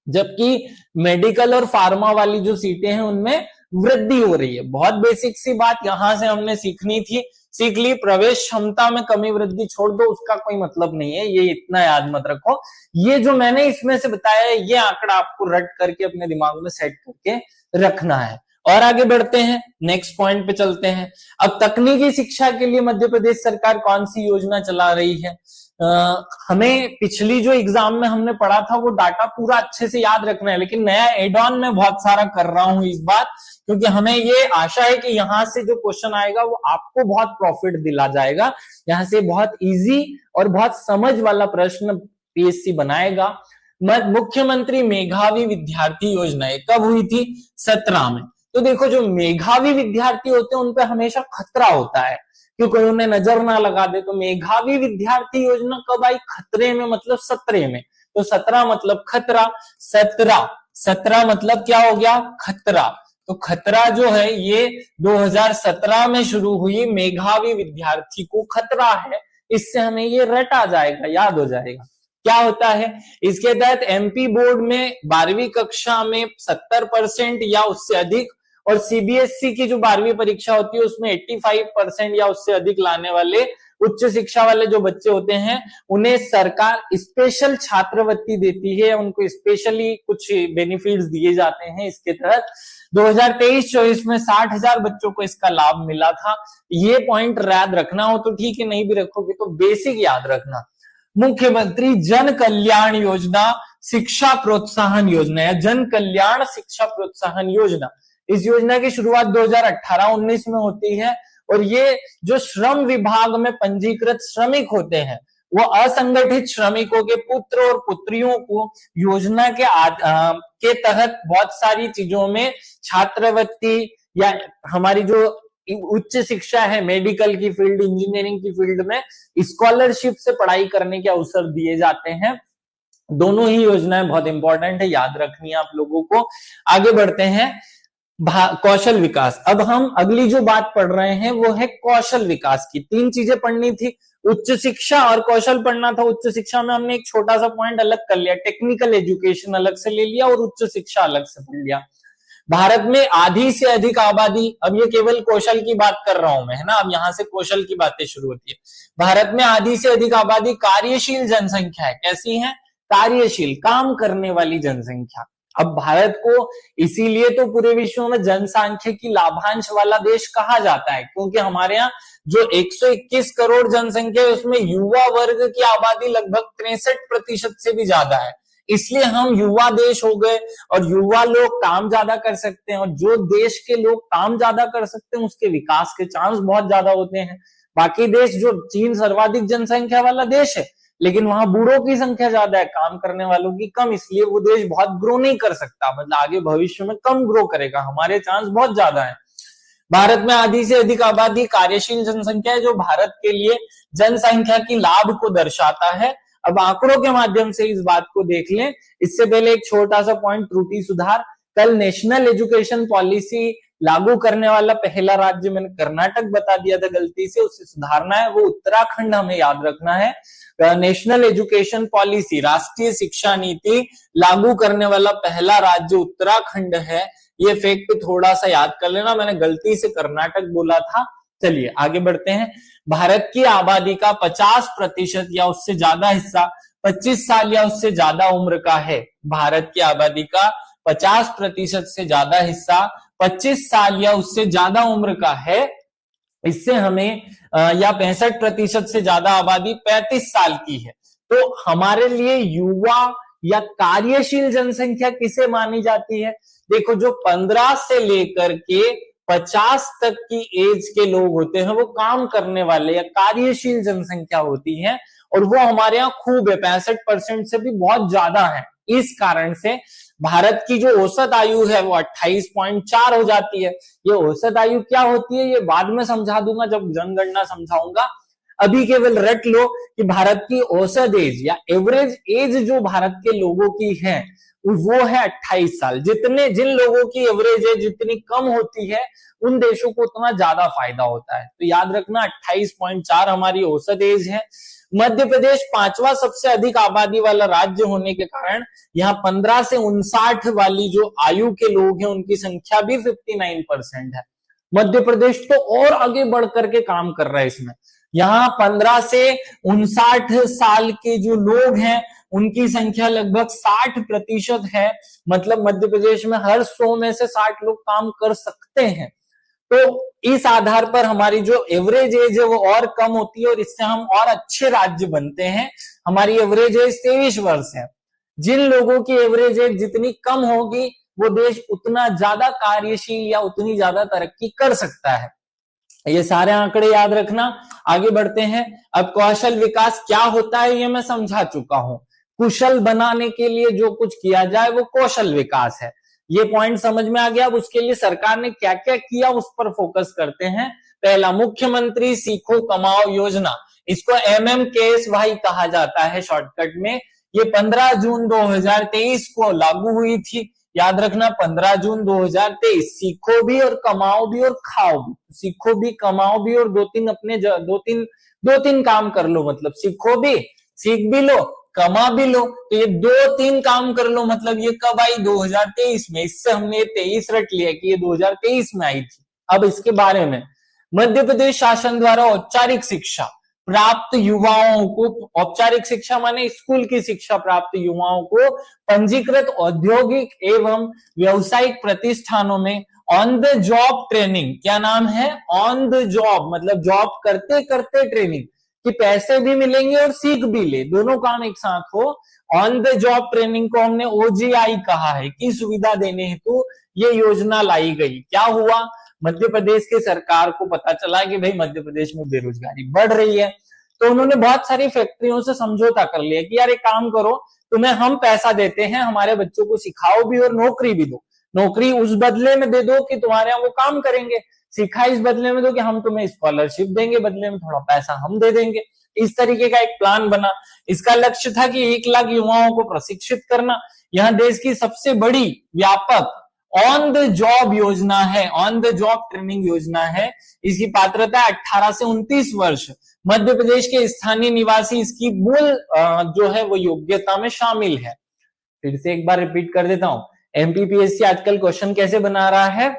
जबकि मेडिकल और फार्मा वाली जो सीटें हैं उनमें वृद्धि हो रही है। बहुत बेसिक सी बात यहां से हमने सीखनी थी, सीख ली। प्रवेश क्षमता में कमी वृद्धि छोड़ दो, उसका कोई मतलब नहीं है, ये इतना याद मत रखो। ये जो मैंने इसमें से बताया है, ये आंकड़ा आपको रट करके अपने दिमाग में सेट करके रखना है। और आगे बढ़ते हैं, नेक्स्ट पॉइंट पे चलते हैं। अब तकनीकी शिक्षा के लिए मध्य प्रदेश सरकार कौन सी योजना चला रही है? हमें पिछली जो एग्जाम में हमने पढ़ा था वो डाटा पूरा अच्छे से याद रखना है, लेकिन नया एड ऑन में बहुत सारा कर रहा हूं इस बार, क्योंकि हमें ये आशा है कि यहां से जो क्वेश्चन आएगा वो आपको बहुत प्रॉफिट दिला जाएगा। यहां से बहुत इजी और बहुत समझ वाला प्रश्न PSC बनाएगा। मुख्यमंत्री मेधावी विद्यार्थी योजना कब हुई थी? 17 में। तो देखो जो मेधावी विद्यार्थी होते हैं उन पे हमेशा खतरा होता है कि कोई उन्हें नजर ना लगा दे। तो मेधावी विद्यार्थी योजना कब आई? खतरे में, मतलब 17 में। तो 17 मतलब खतरा, 17 मतलब क्या हो गया? खतरा। तो खतरा जो है ये 2017 में शुरू हुई, मेधावी विद्यार्थी को खतरा है। इससे हमें ये रट आ जाएगा, याद हो जाएगा। क्या होता है इसके तहत? MP बोर्ड में 12वीं कक्षा में 70% या उससे अधिक, और CBSE की जो 12वीं परीक्षा होती है उसमें 85% या उससे अधिक लाने वाले उच्च शिक्षा वाले जो बच्चे होते हैं उन्हें सरकार स्पेशल छात्रवृत्ति देती है, उनको स्पेशली कुछ बेनिफिट्स दिए जाते हैं। इसके तहत 2023-24 में 60,000 बच्चों को इसका लाभ मिला था। ये पॉइंट याद रखना हो तो ठीक है, नहीं भी रखोगे तो बेसिक याद रखना। मुख्यमंत्री जन कल्याण योजना शिक्षा प्रोत्साहन योजना है, जन कल्याण शिक्षा प्रोत्साहन योजना। इस योजना की शुरुआत 2018-19 में होती है, और ये जो श्रम विभाग में पंजीकृत श्रमिक होते हैं वो असंगठित श्रमिकों के पुत्र और पुत्रियों को योजना के तहत बहुत सारी चीजों में छात्रवृत्ति या हमारी जो उच्च शिक्षा है, मेडिकल की फील्ड, इंजीनियरिंग की फील्ड में स्कॉलरशिप से पढ़ाई करने के अवसर दिए जाते हैं। दोनों ही योजनाएं बहुत इंपॉर्टेंट है, याद रखनी है आप लोगों को। आगे बढ़ते हैं, कौशल विकास। अब हम अगली जो बात पढ़ रहे हैं वो है कौशल विकास की। तीन चीजें पढ़नी थी, उच्च शिक्षा और कौशल पढ़ना था। उच्च शिक्षा में हमने एक छोटा सा पॉइंट अलग कर लिया, टेक्निकल एजुकेशन अलग से ले लिया और उच्च शिक्षा अलग से पढ़ लिया। भारत में आधी से अधिक आबादी, अब ये केवल कौशल की बात कर रहा हूं मैं, है ना, अब यहां से कौशल की बातें शुरू होती है। भारत में आधी से अधिक आबादी कार्यशील जनसंख्या है। कैसी है? कार्यशील, काम करने वाली जनसंख्या। अब भारत को इसीलिए तो पूरे विश्व में जनसांख्यिकी लाभांश वाला देश कहा जाता है, क्योंकि हमारे यहाँ जो 121 करोड़ जनसंख्या है उसमें युवा वर्ग की आबादी लगभग 63% से भी ज्यादा है। इसलिए हम युवा देश हो गए, और युवा लोग काम ज्यादा कर सकते हैं, और जो देश के लोग काम ज्यादा कर सकते हैं उसके विकास के चांस बहुत ज्यादा होते हैं। बाकी देश, जो चीन सर्वाधिक जनसंख्या वाला देश है, लेकिन वहां बूढ़ों की संख्या ज्यादा है, काम करने वालों की कम, इसलिए वो देश बहुत ग्रो नहीं कर सकता, मतलब आगे भविष्य में कम ग्रो करेगा। हमारे चांस बहुत ज्यादा है। भारत में आधी से अधिक आबादी कार्यशील जनसंख्या है, जो भारत के लिए जनसंख्या की लाभ को दर्शाता है। अब आंकड़ों के माध्यम से इस बात को देख लें। इससे पहले एक छोटा सा पॉइंट, त्रुटि सुधार। कल नेशनल एजुकेशन पॉलिसी लागू करने वाला पहला राज्य मैंने कर्नाटक बता दिया था गलती से, उसे सुधारना है, वो उत्तराखंड हमें याद रखना है। नेशनल एजुकेशन पॉलिसी, राष्ट्रीय शिक्षा नीति लागू करने वाला पहला राज्य उत्तराखंड है। ये फैक्ट थोड़ा सा याद कर लेना, मैंने गलती से कर्नाटक बोला था। चलिए आगे बढ़ते हैं। भारत की आबादी का 50% या उससे ज्यादा हिस्सा 25 साल या उससे ज्यादा उम्र का है। भारत की आबादी का 50% से ज्यादा हिस्सा 25 साल या उससे ज्यादा उम्र का है। इससे हमें या 65% से ज्यादा आबादी 35 साल की है। तो हमारे लिए युवा या कार्यशील जनसंख्या किसे मानी जाती है? देखो, जो 15 से लेकर के 50 तक की एज के लोग होते हैं वो काम करने वाले या कार्यशील जनसंख्या होती है, और वो हमारे यहाँ खूब है, 65% से भी बहुत ज्यादा है। इस कारण से भारत की जो औसत आयु है वो 28.4 हो जाती है। ये औसत आयु क्या होती है ये बाद में समझा दूंगा जब जनगणना समझाऊंगा। अभी केवल रट लो कि भारत की औसत एज या एवरेज एज जो भारत के लोगों की है वो है 28 साल। जिन लोगों की एवरेज एज जितनी कम होती है उन देशों को उतना ज्यादा फायदा होता है। तो याद रखना 28.4 हमारी औसत एज है। मध्य प्रदेश 5वां सबसे अधिक आबादी वाला राज्य होने के कारण यहाँ 15 से 59 वाली जो आयु के लोग हैं उनकी संख्या भी 59% है। मध्य प्रदेश तो और आगे बढ़ करके काम कर रहा है इसमें। यहाँ 15 से 59 साल के जो लोग हैं उनकी संख्या लगभग 60% है। मतलब मध्य प्रदेश में हर 100 में से 60 लोग काम कर सकते हैं। तो इस आधार पर हमारी जो एवरेज एज है वो और कम होती है, और इससे हम और अच्छे राज्य बनते हैं। हमारी एवरेज एज 23 वर्ष है। जिन लोगों की एवरेज एज जितनी कम होगी वो देश उतना ज्यादा कार्यशील या उतनी ज्यादा तरक्की कर सकता है। ये सारे आंकड़े याद रखना। आगे बढ़ते हैं। अब कौशल विकास क्या होता है ये मैं समझा चुका हूं। कुशल बनाने के लिए जो कुछ किया जाए वो कौशल विकास है। ये पॉइंट समझ में आ गया। अब उसके लिए सरकार ने क्या क्या किया उस पर फोकस करते हैं। पहला, मुख्यमंत्री सीखो कमाओ योजना, इसको MMKSY कहा जाता है शॉर्टकट में। ये 15 जून 2023 को लागू हुई थी। याद रखना 15 जून 2023। सीखो भी और कमाओ भी और खाओ भी। सीखो भी, कमाओ भी, और दो तीन काम कर लो। मतलब सीखो भी, सीख भी लो, कमा भी लो। तो ये 2-3 काम कर लो। मतलब ये कब आई? 2023 में। इससे हमने 23 रट लिया कि ये 2023 में आई थी। अब इसके बारे में मध्य प्रदेश शासन द्वारा औपचारिक शिक्षा प्राप्त युवाओं को, औपचारिक शिक्षा माने स्कूल की शिक्षा प्राप्त युवाओं को पंजीकृत औद्योगिक एवं व्यावसायिक प्रतिष्ठानों में ऑन द जॉब ट्रेनिंग, क्या नाम है? ऑन द जॉब, मतलब जॉब करते करते ट्रेनिंग, कि पैसे भी मिलेंगे और सीख भी ले, दोनों काम एक साथ हो। ऑन द जॉब ट्रेनिंग को हमने OJI कहा है कि सुविधा देने हेतु ये योजना लाई गई। क्या हुआ? मध्य प्रदेश की सरकार को पता चला कि भाई मध्य प्रदेश में बेरोजगारी बढ़ रही है, तो उन्होंने बहुत सारी फैक्ट्रियों से समझौता कर लिया कि यार एक काम करो, तुम्हें हम पैसा देते हैं, हमारे बच्चों को सिखाओ भी और नौकरी भी दो। नौकरी उस बदले में दे दो कि तुम्हारे यहाँ वो काम करेंगे। सिखा इस बदले में दो कि हम तुम्हें स्कॉलरशिप देंगे, बदले में थोड़ा पैसा हम दे देंगे। इस तरीके का एक प्लान बना। इसका लक्ष्य था कि 1 लाख युवाओं को प्रशिक्षित करना। यह देश की सबसे बड़ी व्यापक ऑन द जॉब योजना है, ऑन द जॉब ट्रेनिंग योजना है। इसकी पात्रता 18 से 29 वर्ष। मध्य प्रदेश के स्थानीय निवासी इसकी मूल जो है वो योग्यता में शामिल है। फिर से एक बार रिपीट कर देता हूं, एमपीपीएससी आजकल क्वेश्चन कैसे बना रहा है,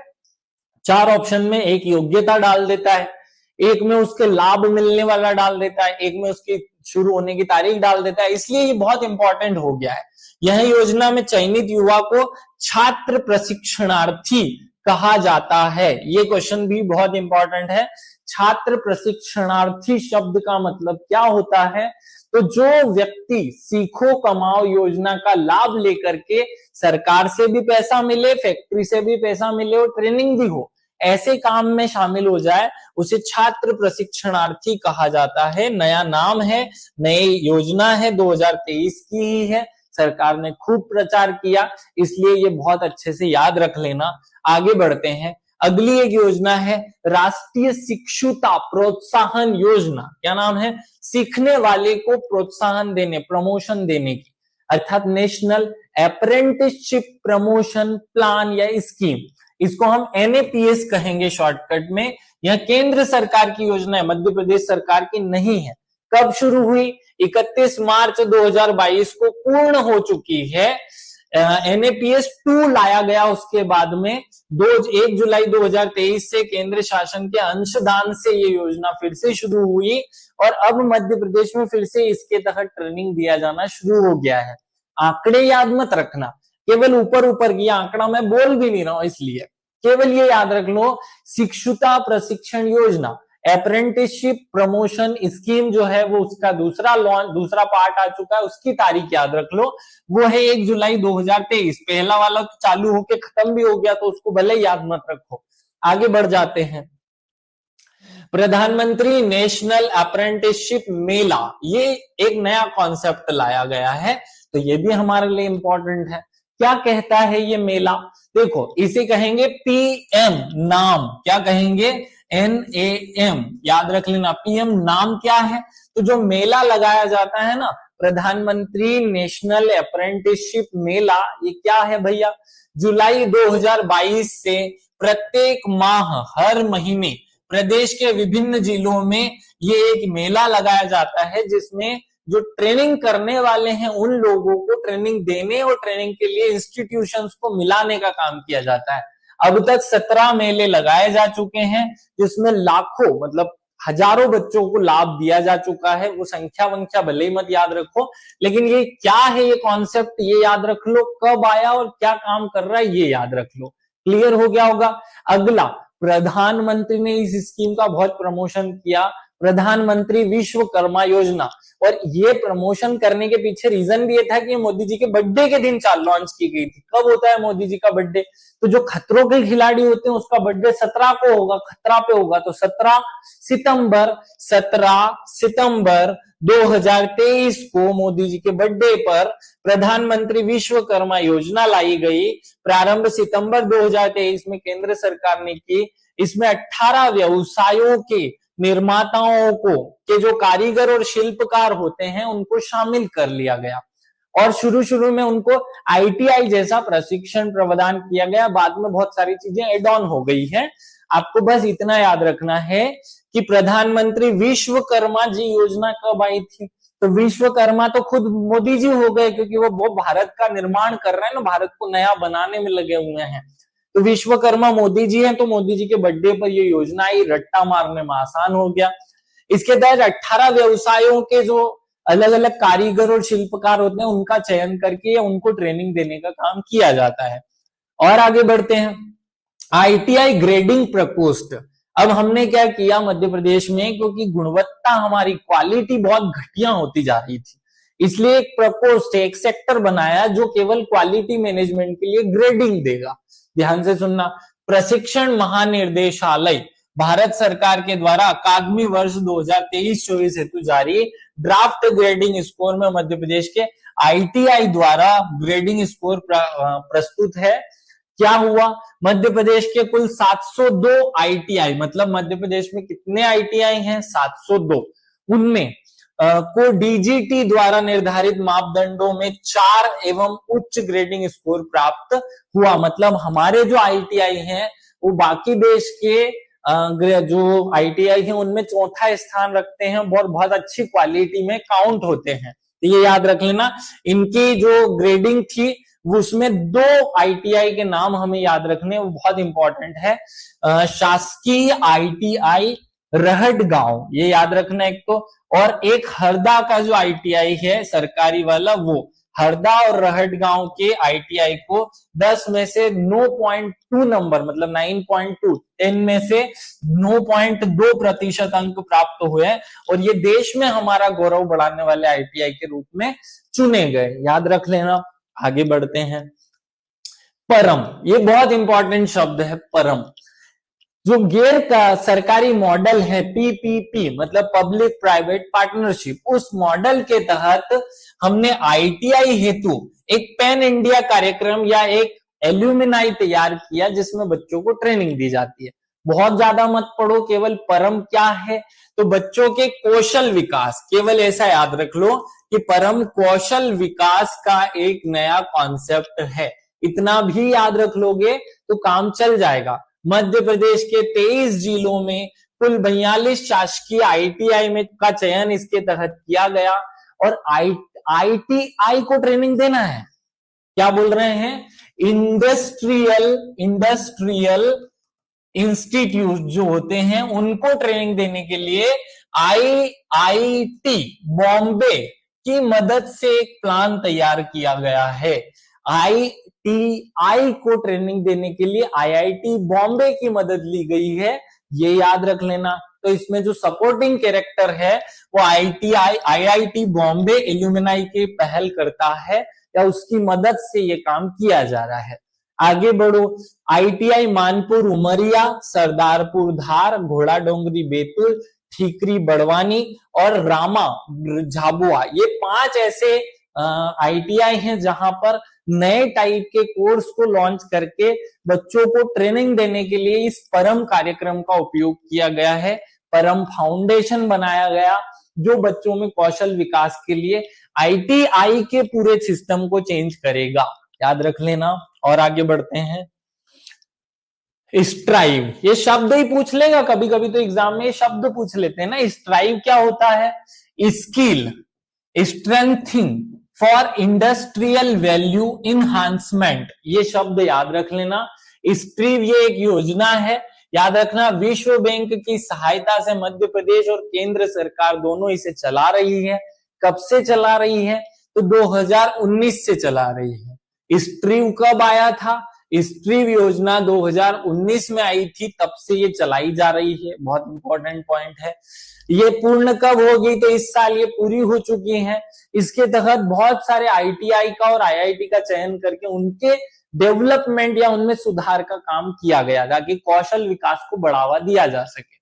4 ऑप्शन में एक योग्यता डाल देता है, एक में उसके लाभ मिलने वाला डाल देता है, एक में उसकी शुरू होने की तारीख डाल देता है। इसलिए ये बहुत इंपॉर्टेंट हो गया है। यह योजना में चयनित युवा को छात्र प्रशिक्षणार्थी कहा जाता है। ये क्वेश्चन भी बहुत इंपॉर्टेंट है। छात्र प्रशिक्षणार्थी शब्द का मतलब क्या होता है? तो जो व्यक्ति सीखो कमाओ योजना का लाभ लेकर के सरकार से भी पैसा मिले, फैक्ट्री से भी पैसा मिले और ट्रेनिंग भी हो, ऐसे काम में शामिल हो जाए, उसे छात्र प्रशिक्षणार्थी कहा जाता है। नया नाम है, नई योजना है, 2023 की ही है। सरकार ने खूब प्रचार किया, इसलिए ये बहुत अच्छे से याद रख लेना। आगे बढ़ते हैं। अगली एक योजना है राष्ट्रीय शिक्षुता प्रोत्साहन योजना। क्या नाम है? सीखने वाले को प्रोत्साहन देने, प्रमोशन देने की, अर्थात नेशनल अप्रेंटिसशिप प्रमोशन प्लान या स्कीम। इसको हम एनएपीएस कहेंगे शॉर्टकट में। यह केंद्र सरकार की योजना है, मध्य प्रदेश सरकार की नहीं है। कब शुरू हुई? 31 मार्च 2022 को पूर्ण हो चुकी है। एनएपीएस 2 लाया गया उसके बाद में। 1 जुलाई 2023 से केंद्र शासन के अंशदान से ये योजना फिर से शुरू हुई और अब मध्य प्रदेश में फिर से इसके तहत ट्रेनिंग दिया जाना शुरू हो गया है। आंकड़े याद मत रखना, केवल ऊपर ऊपर की आंकड़ा मैं बोल भी नहीं रहा हूं, इसलिए केवल ये याद रख लो, शिक्षुता प्रशिक्षण योजना अप्रेंटिसशिप प्रमोशन स्कीम जो है वो उसका दूसरा पार्ट आ चुका है। उसकी तारीख याद रख लो, वो है 1 जुलाई 2023। पहला वाला तो चालू होके खत्म भी हो गया, तो उसको भले याद मत रखो। आगे बढ़ जाते हैं। प्रधानमंत्री नेशनल अप्रेंटिसशिप मेला, ये एक नया कॉन्सेप्ट लाया गया है, तो ये भी हमारे लिए इंपॉर्टेंट है। क्या कहता है ये मेला? देखो, इसे कहेंगे पीएम नाम। क्या कहेंगे? NAM, याद रख लेना। पीएम नाम क्या है? तो जो मेला लगाया जाता है ना, प्रधानमंत्री नेशनल अप्रेंटिसशिप मेला, ये क्या है भैया? जुलाई 2022 से प्रत्येक माह, हर महीने प्रदेश के विभिन्न जिलों में ये एक मेला लगाया जाता है, जिसमें जो ट्रेनिंग करने वाले हैं उन लोगों को ट्रेनिंग देने और ट्रेनिंग के लिए इंस्टीट्यूशंस को मिलाने का काम किया जाता है। अब तक 17 मेले लगाए जा चुके हैं, जिसमें लाखों मतलब हजारों बच्चों को लाभ दिया जा चुका है। वो संख्या वंख्या भले ही मत याद रखो, लेकिन ये क्या है, ये कॉन्सेप्ट ये याद रख लो, कब आया और क्या काम कर रहा है ये याद रख लो। क्लियर हो गया होगा। अगला, प्रधानमंत्री ने इस स्कीम का बहुत प्रमोशन किया, प्रधानमंत्री विश्वकर्मा योजना। और ये प्रमोशन करने के पीछे रीजन भी ये था कि मोदी जी के बर्थडे के दिन लॉन्च की गई थी। कब होता है मोदी जी का बर्थडे? तो जो खतरों के खिलाड़ी होते हैं उसका बर्थडे 17 को होगा, खतरा पे होगा। तो 17 सितंबर 2023 को मोदी जी के बर्थडे पर प्रधानमंत्री विश्वकर्मा योजना लाई गई। प्रारंभ सितंबर 2023 में केंद्र सरकार ने की। इसमें 18 व्यवसायों के निर्माताओं को के जो कारीगर और शिल्पकार होते हैं उनको शामिल कर लिया गया और शुरू में उनको आईटीआई जैसा प्रशिक्षण प्रदान किया गया। बाद में बहुत सारी चीजें एड ऑन हो गई है। आपको बस इतना याद रखना है कि प्रधानमंत्री विश्वकर्मा जी योजना कब आई थी? तो विश्वकर्मा तो खुद मोदी जी हो गए, क्योंकि वो भारत का निर्माण कर रहे हैं ना, भारत को नया बनाने में लगे हुए हैं। तो विश्वकर्मा मोदी जी हैं, तो मोदी जी के बर्थडे पर ये योजना आई। रट्टा मारने में आसान हो गया। इसके तहत 18 व्यवसायों के जो अलग अलग कारीगर और शिल्पकार होते हैं उनका चयन करके उनको ट्रेनिंग देने का काम किया जाता है। और आगे बढ़ते हैं। आईटीआई ग्रेडिंग प्रकोष्ठ। अब हमने क्या किया मध्य प्रदेश में, क्योंकि गुणवत्ता हमारी क्वालिटी बहुत घटिया होती जा रही थी, इसलिए एक प्रकोष्ठ, एक सेक्टर बनाया जो केवल क्वालिटी मैनेजमेंट के लिए ग्रेडिंग देगा। ध्यान से सुनना। प्रशिक्षण महानिर्देशालय भारत सरकार के द्वारा अकादमी वर्ष 2023-24 हेतु जारी ड्राफ्ट ग्रेडिंग स्कोर में मध्य प्रदेश के आईटीआई द्वारा ग्रेडिंग स्कोर प्रस्तुत है। क्या हुआ, मध्य प्रदेश के कुल 702 आईटीआई, मतलब मध्य प्रदेश में कितने आईटीआई हैं, 702, उनमें को डीजीटी द्वारा निर्धारित मापदंडों में 4 एवं उच्च ग्रेडिंग स्कोर प्राप्त हुआ। मतलब हमारे जो आईटीआई हैं वो बाकी देश के जो आईटीआई हैं उनमें चौथा स्थान रखते हैं और बहुत अच्छी क्वालिटी में काउंट होते हैं। तो ये याद रख लेना, इनकी जो ग्रेडिंग थी उसमें 2 आईटीआई के नाम हमें याद रखने, वो बहुत इंपॉर्टेंट है। शासकीय आईटीआई रहटगांव, ये याद रखना एक तो, और एक हरदा का जो आईटीआई है सरकारी वाला, वो हरदा और रहटगांव के आईटीआई को 10 में से 9.2 नंबर, मतलब 9.2, 10 में से 9.2% अंक प्राप्त हुए हैं और ये देश में हमारा गौरव बढ़ाने वाले आईटीआई के रूप में चुने गए। याद रख लेना। आगे बढ़ते हैं। परम, ये बहुत इंपॉर्टेंट शब्द है। परम जो गैर सरकारी मॉडल है, पीपीपी मतलब पब्लिक प्राइवेट पार्टनरशिप, उस मॉडल के तहत हमने आईटीआई हेतु एक पैन इंडिया कार्यक्रम या एक एल्यूमिनाई तैयार किया जिसमें बच्चों को ट्रेनिंग दी जाती है। बहुत ज्यादा मत पढ़ो, केवल परम क्या है तो बच्चों के कौशल विकास, केवल ऐसा याद रख लो कि परम कौशल विकास का एक नया कॉन्सेप्ट है। इतना भी याद रख लोगे तो काम चल जाएगा। मध्य प्रदेश के 23 जिलों में कुल 42 शासकीय आईटीआई में का चयन इसके तहत किया गया और आईटीआई को ट्रेनिंग देना है। क्या बोल रहे हैं, इंडस्ट्रियल इंस्टीट्यूट जो होते हैं उनको ट्रेनिंग देने के लिए आईआईटी बॉम्बे की मदद से एक प्लान तैयार किया गया है। आईटीआई को ट्रेनिंग देने के लिए आईआईटी बॉम्बे की मदद ली गई है, ये याद रख लेना। तो इसमें जो सपोर्टिंग कैरेक्टर है वो आईआईटी बॉम्बे एल्यूमिनाई की पहल करता है या उसकी मदद से ये काम किया जा रहा है। आगे बढ़ो। आईटीआई मानपुर उमरिया, सरदारपुर धार, घोड़ा डोंगरी बैतूल, ठीकरी बड़वानी और रामा झाबुआ, ये 5 ऐसे आईटीआई हैं जहां पर नए टाइप के कोर्स को लॉन्च करके बच्चों को ट्रेनिंग देने के लिए इस परम कार्यक्रम का उपयोग किया गया है। परम फाउंडेशन बनाया गया जो बच्चों में कौशल विकास के लिए आईटीआई के पूरे सिस्टम को चेंज करेगा। याद रख लेना। और आगे बढ़ते हैं। स्ट्राइव, ये शब्द ही पूछ लेगा कभी कभी, तो एग्जाम में ये शब्द पूछ लेते हैं ना। स्ट्राइव क्या होता है, skill strengthening for industrial value enhancement, ये शब्द याद रख लेना। स्ट्रीव ये एक योजना है, याद रखना। विश्व बैंक की सहायता से मध्य प्रदेश और केंद्र सरकार दोनों इसे चला रही है। कब से चला रही है तो 2019 से चला रही है। स्ट्रीव कब आया था, स्ट्रीव योजना 2019 में आई थी, तब से ये चलाई जा रही है। बहुत इंपॉर्टेंट पॉइंट है। ये पूर्ण कब होगी तो इस साल ये पूरी हो चुकी है। इसके तहत बहुत सारे आईटीआई का और आईआईटी का चयन करके उनके डेवलपमेंट या उनमें सुधार का काम किया गया ताकि कौशल विकास को बढ़ावा दिया जा सके।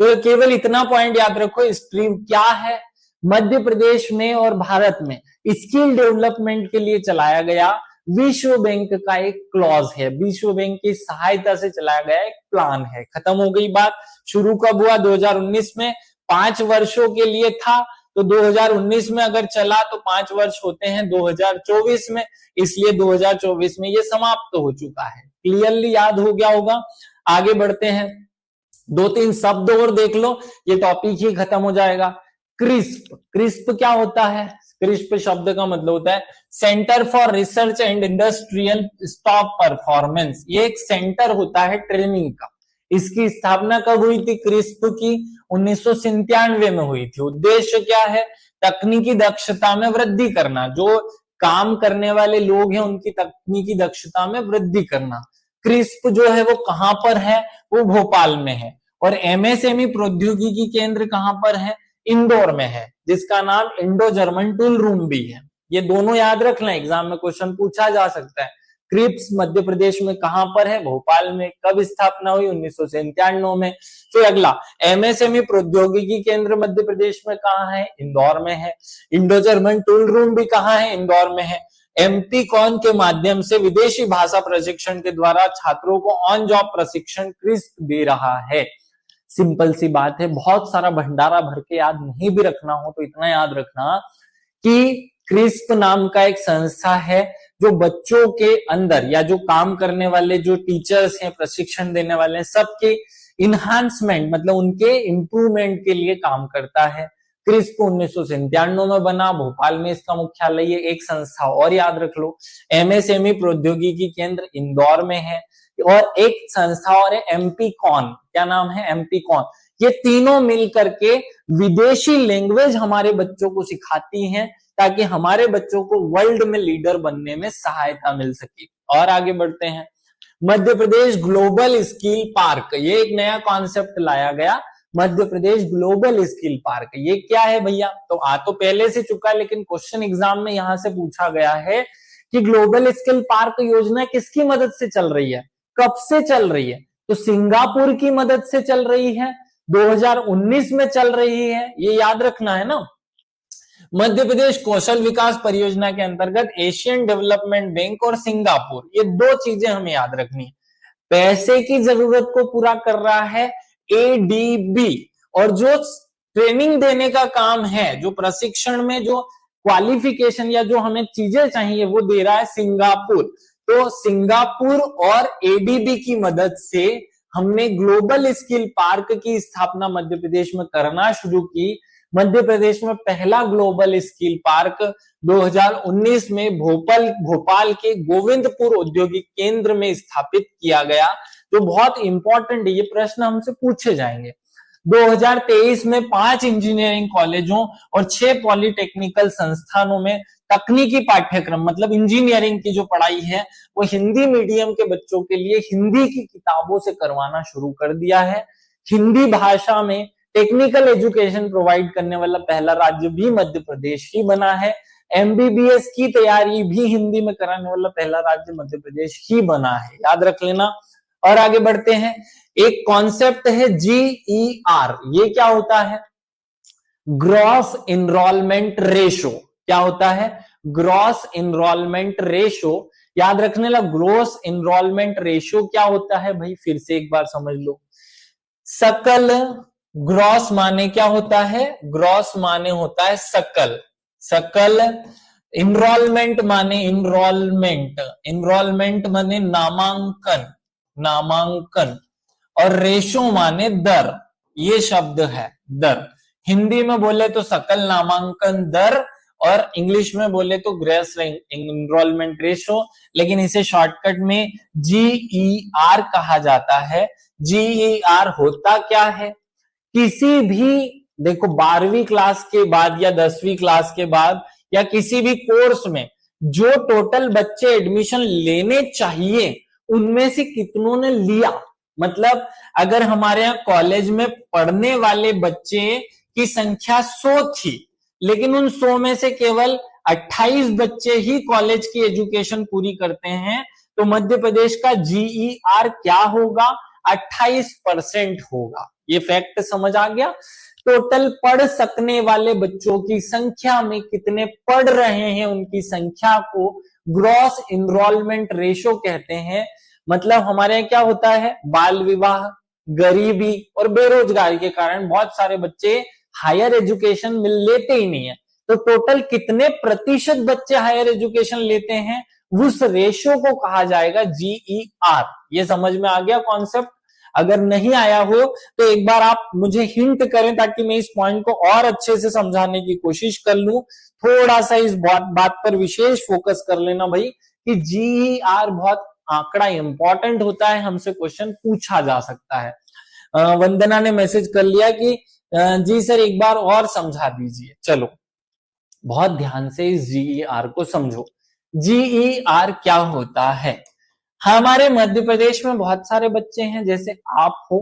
तो केवल इतना पॉइंट याद रखो, स्ट्रीव क्या है। मध्य प्रदेश में और भारत में स्किल डेवलपमेंट के लिए चलाया गया विश्व बैंक का एक क्लॉज है, विश्व बैंक की सहायता से चलाया गया एक प्लान है। खत्म हो गई बात। शुरू कब हुआ, 2019 में, 5 वर्षों के लिए था। तो 2019 में अगर चला तो 5 वर्ष होते हैं 2024 में, इसलिए 2024 में ये समाप्त हो चुका है। क्लियरली याद हो गया होगा। आगे बढ़ते हैं। 2-3 शब्द और देख लो, ये टॉपिक ही खत्म हो जाएगा। क्रिस्प, क्रिस्प क्या होता है, क्रिस्प शब्द का मतलब होता है centre for research and industrial stop performance. ये एक सेंटर होता है ट्रेनिंग का। इसकी स्थापना कब हुई थी क्रिस्प की, 1997 में हुई थी। उद्देश्य क्या है, तकनीकी दक्षता में वृद्धि करना, जो काम करने वाले लोग हैं उनकी तकनीकी दक्षता में वृद्धि करना। क्रिस्प जो है वो कहां पर है, वो भोपाल में है। और एमएसएमई प्रौद्योगिकी केंद्र कहां पर है, इंदौर में है, जिसका नाम इंडो जर्मन टूल रूम भी है। ये दोनों याद रख लें, एग्जाम में क्वेश्चन पूछा जा सकता है। क्रिप्स मध्य प्रदेश में कहां पर है, भोपाल में। कब स्थापना हुई, 1997 में। फिर अगला, एमएसएमई प्रौद्योगिकी केंद्र मध्य प्रदेश में कहां है, इंदौर में है। इंडो जर्मन टूल रूम भी कहां है, इंदौर में है। एमपीकॉन के माध्यम से विदेशी भाषा प्रशिक्षण के द्वारा छात्रों को ऑन जॉब प्रशिक्षण क्रिस्प दे रहा है। सिंपल सी बात है, बहुत सारा भंडारा भर के याद नहीं भी रखना हो तो इतना याद रखना कि क्रिस्प नाम का एक संस्था है जो बच्चों के अंदर या जो काम करने वाले जो टीचर्स हैं, प्रशिक्षण देने वाले हैं, सबके इन्हांसमेंट मतलब उनके इंप्रूवमेंट के लिए काम करता है। क्रिस्प 1997 में बना, भोपाल में इसका मुख्यालय है। एक संस्था और याद रख लो, एमएसएमई प्रौद्योगिकी केंद्र इंदौर में है, और एक संस्था और है एमपीकॉन। क्या नाम है? एमपीकॉन। ये तीनों मिलकर के विदेशी लैंग्वेज हमारे बच्चों को सिखाती हैं ताकि हमारे बच्चों को वर्ल्ड में लीडर बनने में सहायता मिल सके। और आगे बढ़ते हैं, Madhya Pradesh global skill park, ये एक नया कॉन्सेप्ट लाया गया, Madhya Pradesh global skill park. ये क्या है भैया? तो पहले से चुका, लेकिन क्वेश्चन एग्जाम में यहां से पूछा गया है कि ग्लोबल स्किल पार्क योजना किसकी मदद से चल रही है, कब से चल रही है? तो सिंगापुर की मदद से चल रही है, 2019 में चल रही है, ये याद रखना है ना। मध्य प्रदेश कौशल विकास परियोजना के अंतर्गत एशियन डेवलपमेंट बैंक और सिंगापुर, ये दो चीजें हमें याद रखनी है। पैसे की जरूरत को पूरा कर रहा है एडीबी, और जो ट्रेनिंग देने का काम है, जो प्रशिक्षण में जो क्वालिफिकेशन या जो हमें चीजें चाहिए वो दे रहा है सिंगापुर। तो सिंगापुर और एडीबी की मदद से हमने ग्लोबल स्किल पार्क की स्थापना मध्य प्रदेश में करना शुरू की। मध्य प्रदेश में पहला ग्लोबल स्किल पार्क 2019 में भोपाल के गोविंदपुर औद्योगिक केंद्र में स्थापित किया गया, जो बहुत इंपॉर्टेंट है, ये प्रश्न हमसे पूछे जाएंगे। 2023 में 5 इंजीनियरिंग कॉलेजों और 6 पॉलिटेक्निकल संस्थानों में तकनीकी पाठ्यक्रम मतलब इंजीनियरिंग की जो पढ़ाई है वो हिंदी मीडियम के बच्चों के लिए हिंदी की किताबों से करवाना शुरू कर दिया है। हिंदी भाषा में टेक्निकल एजुकेशन प्रोवाइड करने वाला पहला राज्य भी मध्य प्रदेश ही बना है। एमबीबीएस की तैयारी भी हिंदी में कराने वाला पहला राज्य मध्य प्रदेश ही बना है, याद रख लेना। और आगे बढ़ते हैं, एक कॉन्सेप्ट है GER, ये क्या होता है? Gross enrolment ratio. क्या होता है? Gross enrolment ratio. याद रखने ला, ग्रॉस इनरोलमेंट रेशो क्या होता है भाई? फिर से एक बार समझ लो। सकल, ग्रॉस माने क्या होता है? ग्रॉस माने होता है सकल, सकल। इनरोलमेंट माने इनरोलमेंट, इनरोलमेंट माने नामांकन, नामांकन। और रेशो माने दर, ये शब्द है दर। हिंदी में बोले तो सकल नामांकन दर, और इंग्लिश में बोले तो ग्रॉस इनरोलमेंट रेशो, लेकिन इसे शॉर्टकट में GER कहा जाता है। GER होता क्या है? किसी भी, देखो 12वीं क्लास के बाद या 10वीं क्लास के बाद या किसी भी कोर्स में जो टोटल बच्चे एडमिशन लेने चाहिए उनमें से कितनों ने लिया। मतलब अगर हमारे यहाँ कॉलेज में पढ़ने वाले बच्चे की संख्या 100 थी, लेकिन उन 100 में से केवल 28 बच्चे ही कॉलेज की एजुकेशन पूरी करते हैं, तो मध्य प्रदेश का GER क्या होगा? 28% होगा। ये फैक्ट समझ आ गया? टोटल पढ़ सकने वाले बच्चों की संख्या में कितने पढ़ रहे हैं उनकी संख्या को ग्रॉस इनरोलमेंट रेशो कहते हैं। मतलब हमारे यहाँ क्या होता है? बाल विवाह, गरीबी और बेरोजगारी के कारण बहुत सारे बच्चे हायर एजुकेशन मिल लेते ही नहीं है। तो टोटल कितने प्रतिशत बच्चे हायर एजुकेशन लेते हैं, उस रेशो को कहा जाएगा GER। ये समझ में आ गया कॉन्सेप्ट? अगर नहीं आया हो तो एक बार आप मुझे हिंट करें ताकि मैं इस पॉइंट को और अच्छे से समझाने की कोशिश कर लूं। थोड़ा सा इस बात पर विशेष फोकस कर लेना भाई कि GER बहुत आंकड़ा इंपॉर्टेंट होता है, हमसे क्वेश्चन पूछा जा सकता है। वंदना ने मैसेज कर लिया कि जी सर एक बार और समझा दीजिए। चलो बहुत ध्यान से इस GER को समझो। GER क्या होता है? हमारे मध्य प्रदेश में बहुत सारे बच्चे हैं, जैसे आप हो।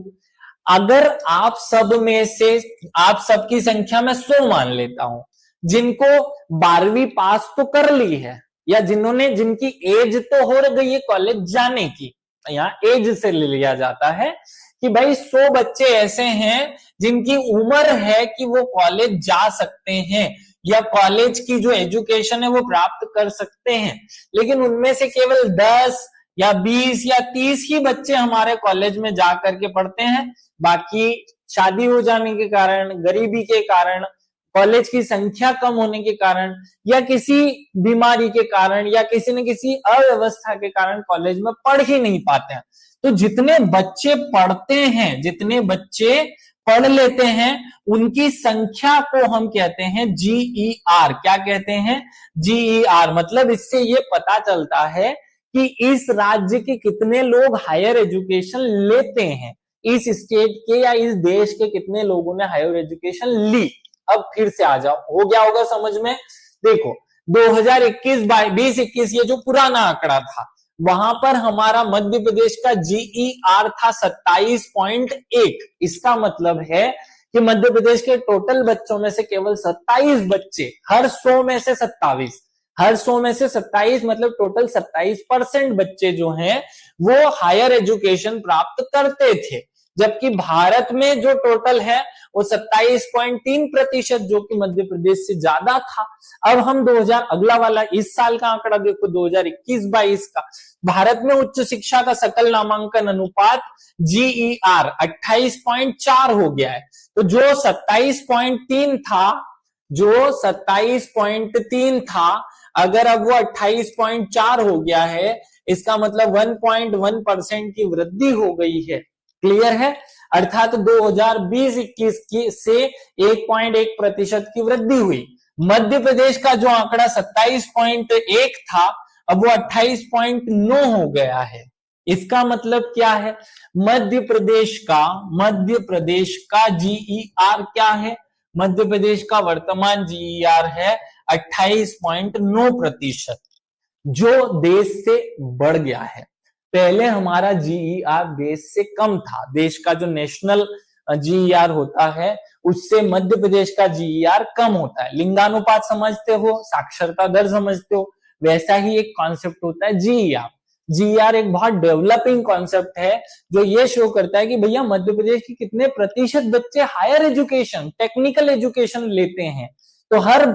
अगर आप सब में से, आप सबकी संख्या में 100 मान लेता हूं, जिनको 12वीं पास तो कर ली है या जिनकी एज तो हो गई है कॉलेज जाने की, यहाँ एज से ले लिया जाता है कि भाई 100 बच्चे ऐसे हैं जिनकी उम्र है कि वो कॉलेज जा सकते हैं, या कॉलेज की जो एजुकेशन है वो प्राप्त कर सकते हैं, लेकिन उनमें से केवल 10 या 20 या 30 ही बच्चे हमारे कॉलेज में जा करके पढ़ते हैं। बाकी शादी हो जाने के कारण, गरीबी के कारण, कॉलेज की संख्या कम होने के कारण, या किसी बीमारी के कारण, या किसी न किसी अव्यवस्था के कारण कॉलेज में पढ़ ही नहीं पाते हैं। तो जितने बच्चे पढ़ते हैं, जितने बच्चे पढ़ लेते हैं, उनकी संख्या को हम कहते हैं GER। क्या कहते हैं? GER। मतलब इससे ये पता चलता है कि इस राज्य के कितने लोग हायर एजुकेशन लेते हैं, इस स्टेट के या इस देश के कितने लोगों ने हायर एजुकेशन ली। अब फिर से आ जाओ, हो गया होगा समझ में। देखो 2021 ये जो पुराना आंकड़ा था, वहां पर हमारा मध्य प्रदेश का GER था 27.1। इसका मतलब है कि मध्य प्रदेश के टोटल बच्चों में से केवल 27 बच्चे, हर 100 में से 27, हर 100 में से 27 मतलब टोटल 27% बच्चे जो हैं वो हायर एजुकेशन प्राप्त करते थे। जबकि भारत में जो टोटल है वो 27.3%, जो कि मध्य प्रदेश से ज्यादा था। अब हम 2000 अगला वाला इस साल का आंकड़ा देखो, 2021-22 का, भारत में उच्च शिक्षा का सकल नामांकन अनुपात GER 28.4 हो गया है। तो जो 27.3 था, जो 27.3 था, अगर अब वो 28.4 हो गया है, इसका मतलब 1.1% की वृद्धि हो गई है। क्लियर है? अर्थात 2020-21 की से 1.1% की वृद्धि हुई। मध्य प्रदेश का जो आंकड़ा 27.1 था, अब वो 28.9 हो गया है। इसका मतलब क्या है? मध्य प्रदेश का GER क्या है? मध्य प्रदेश का वर्तमान GER है 28.9%, जो देश से बढ़ गया है। पहले हमारा GER देश से कम था। देश का जो नेशनल GER होता है उससे मध्य प्रदेश का GER कम होता है। लिंगानुपात समझते हो, साक्षरता दर समझते हो, वैसा ही एक कॉन्सेप्ट होता है GER। GER एक बहुत डेवलपिंग कॉन्सेप्ट है जो ये शो करता है कि भैया मध्य प्रदेश के कितने प्रतिशत बच्चे हायर एजुकेशन, टेक्निकल एजुकेशन लेते हैं। तो हर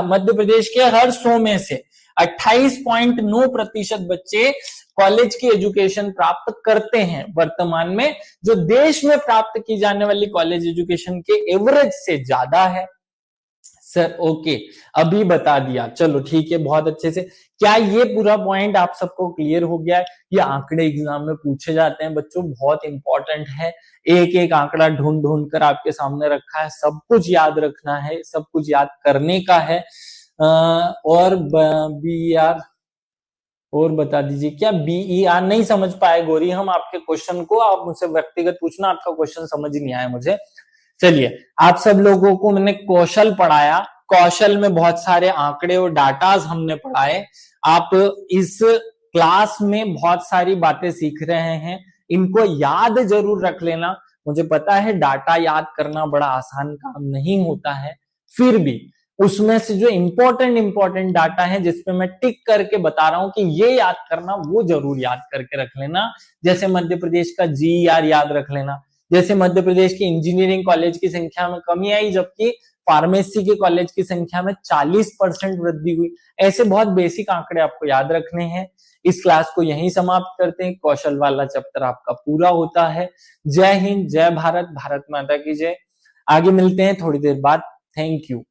मध्य प्रदेश के हर 100 में से 28.9% बच्चे कॉलेज की एजुकेशन प्राप्त करते हैं वर्तमान में, जो देश में प्राप्त की जाने वाली कॉलेज एजुकेशन के एवरेज से ज्यादा है। सर ओके, अभी बता दिया, चलो ठीक है, बहुत अच्छे से। क्या ये पूरा पॉइंट आप सबको क्लियर हो गया है? ये आंकड़े एग्जाम में पूछे जाते हैं बच्चों, बहुत इंपॉर्टेंट है। एक एक आंकड़ा ढूंढ ढूंढ कर आपके सामने रखा है, सब कुछ याद रखना है, सब कुछ याद करने का है। और BER और बता दीजिए, क्या BER नहीं समझ पाए गौरी हम आपके क्वेश्चन को? आप मुझसे व्यक्तिगत पूछना, आपका क्वेश्चन समझ नहीं आया मुझे। चलिए, आप सब लोगों को मैंने कौशल पढ़ाया, कौशल में बहुत सारे आंकड़े और डाटाज हमने पढ़ाए। आप इस क्लास में बहुत सारी बातें सीख रहे हैं, इनको याद जरूर रख लेना। मुझे पता है डाटा याद करना बड़ा आसान काम नहीं होता है, फिर भी उसमें से जो इंपॉर्टेंट डाटा है जिसपे मैं टिक करके बता रहा हूं कि ये याद करना, वो जरूर याद करके रख लेना। जैसे मध्य प्रदेश का GER याद रख लेना, जैसे मध्य प्रदेश की इंजीनियरिंग कॉलेज की संख्या में कमी आई जबकि फार्मेसी के कॉलेज की संख्या में 40% वृद्धि हुई। ऐसे बहुत बेसिक आंकड़े आपको याद रखने हैं। इस क्लास को यहीं समाप्त करते हैं, कौशल वाला चैप्टर आपका पूरा होता है। जय हिंद, जय भारत, भारत माता की जय। आगे मिलते हैं थोड़ी देर बाद। Thank you.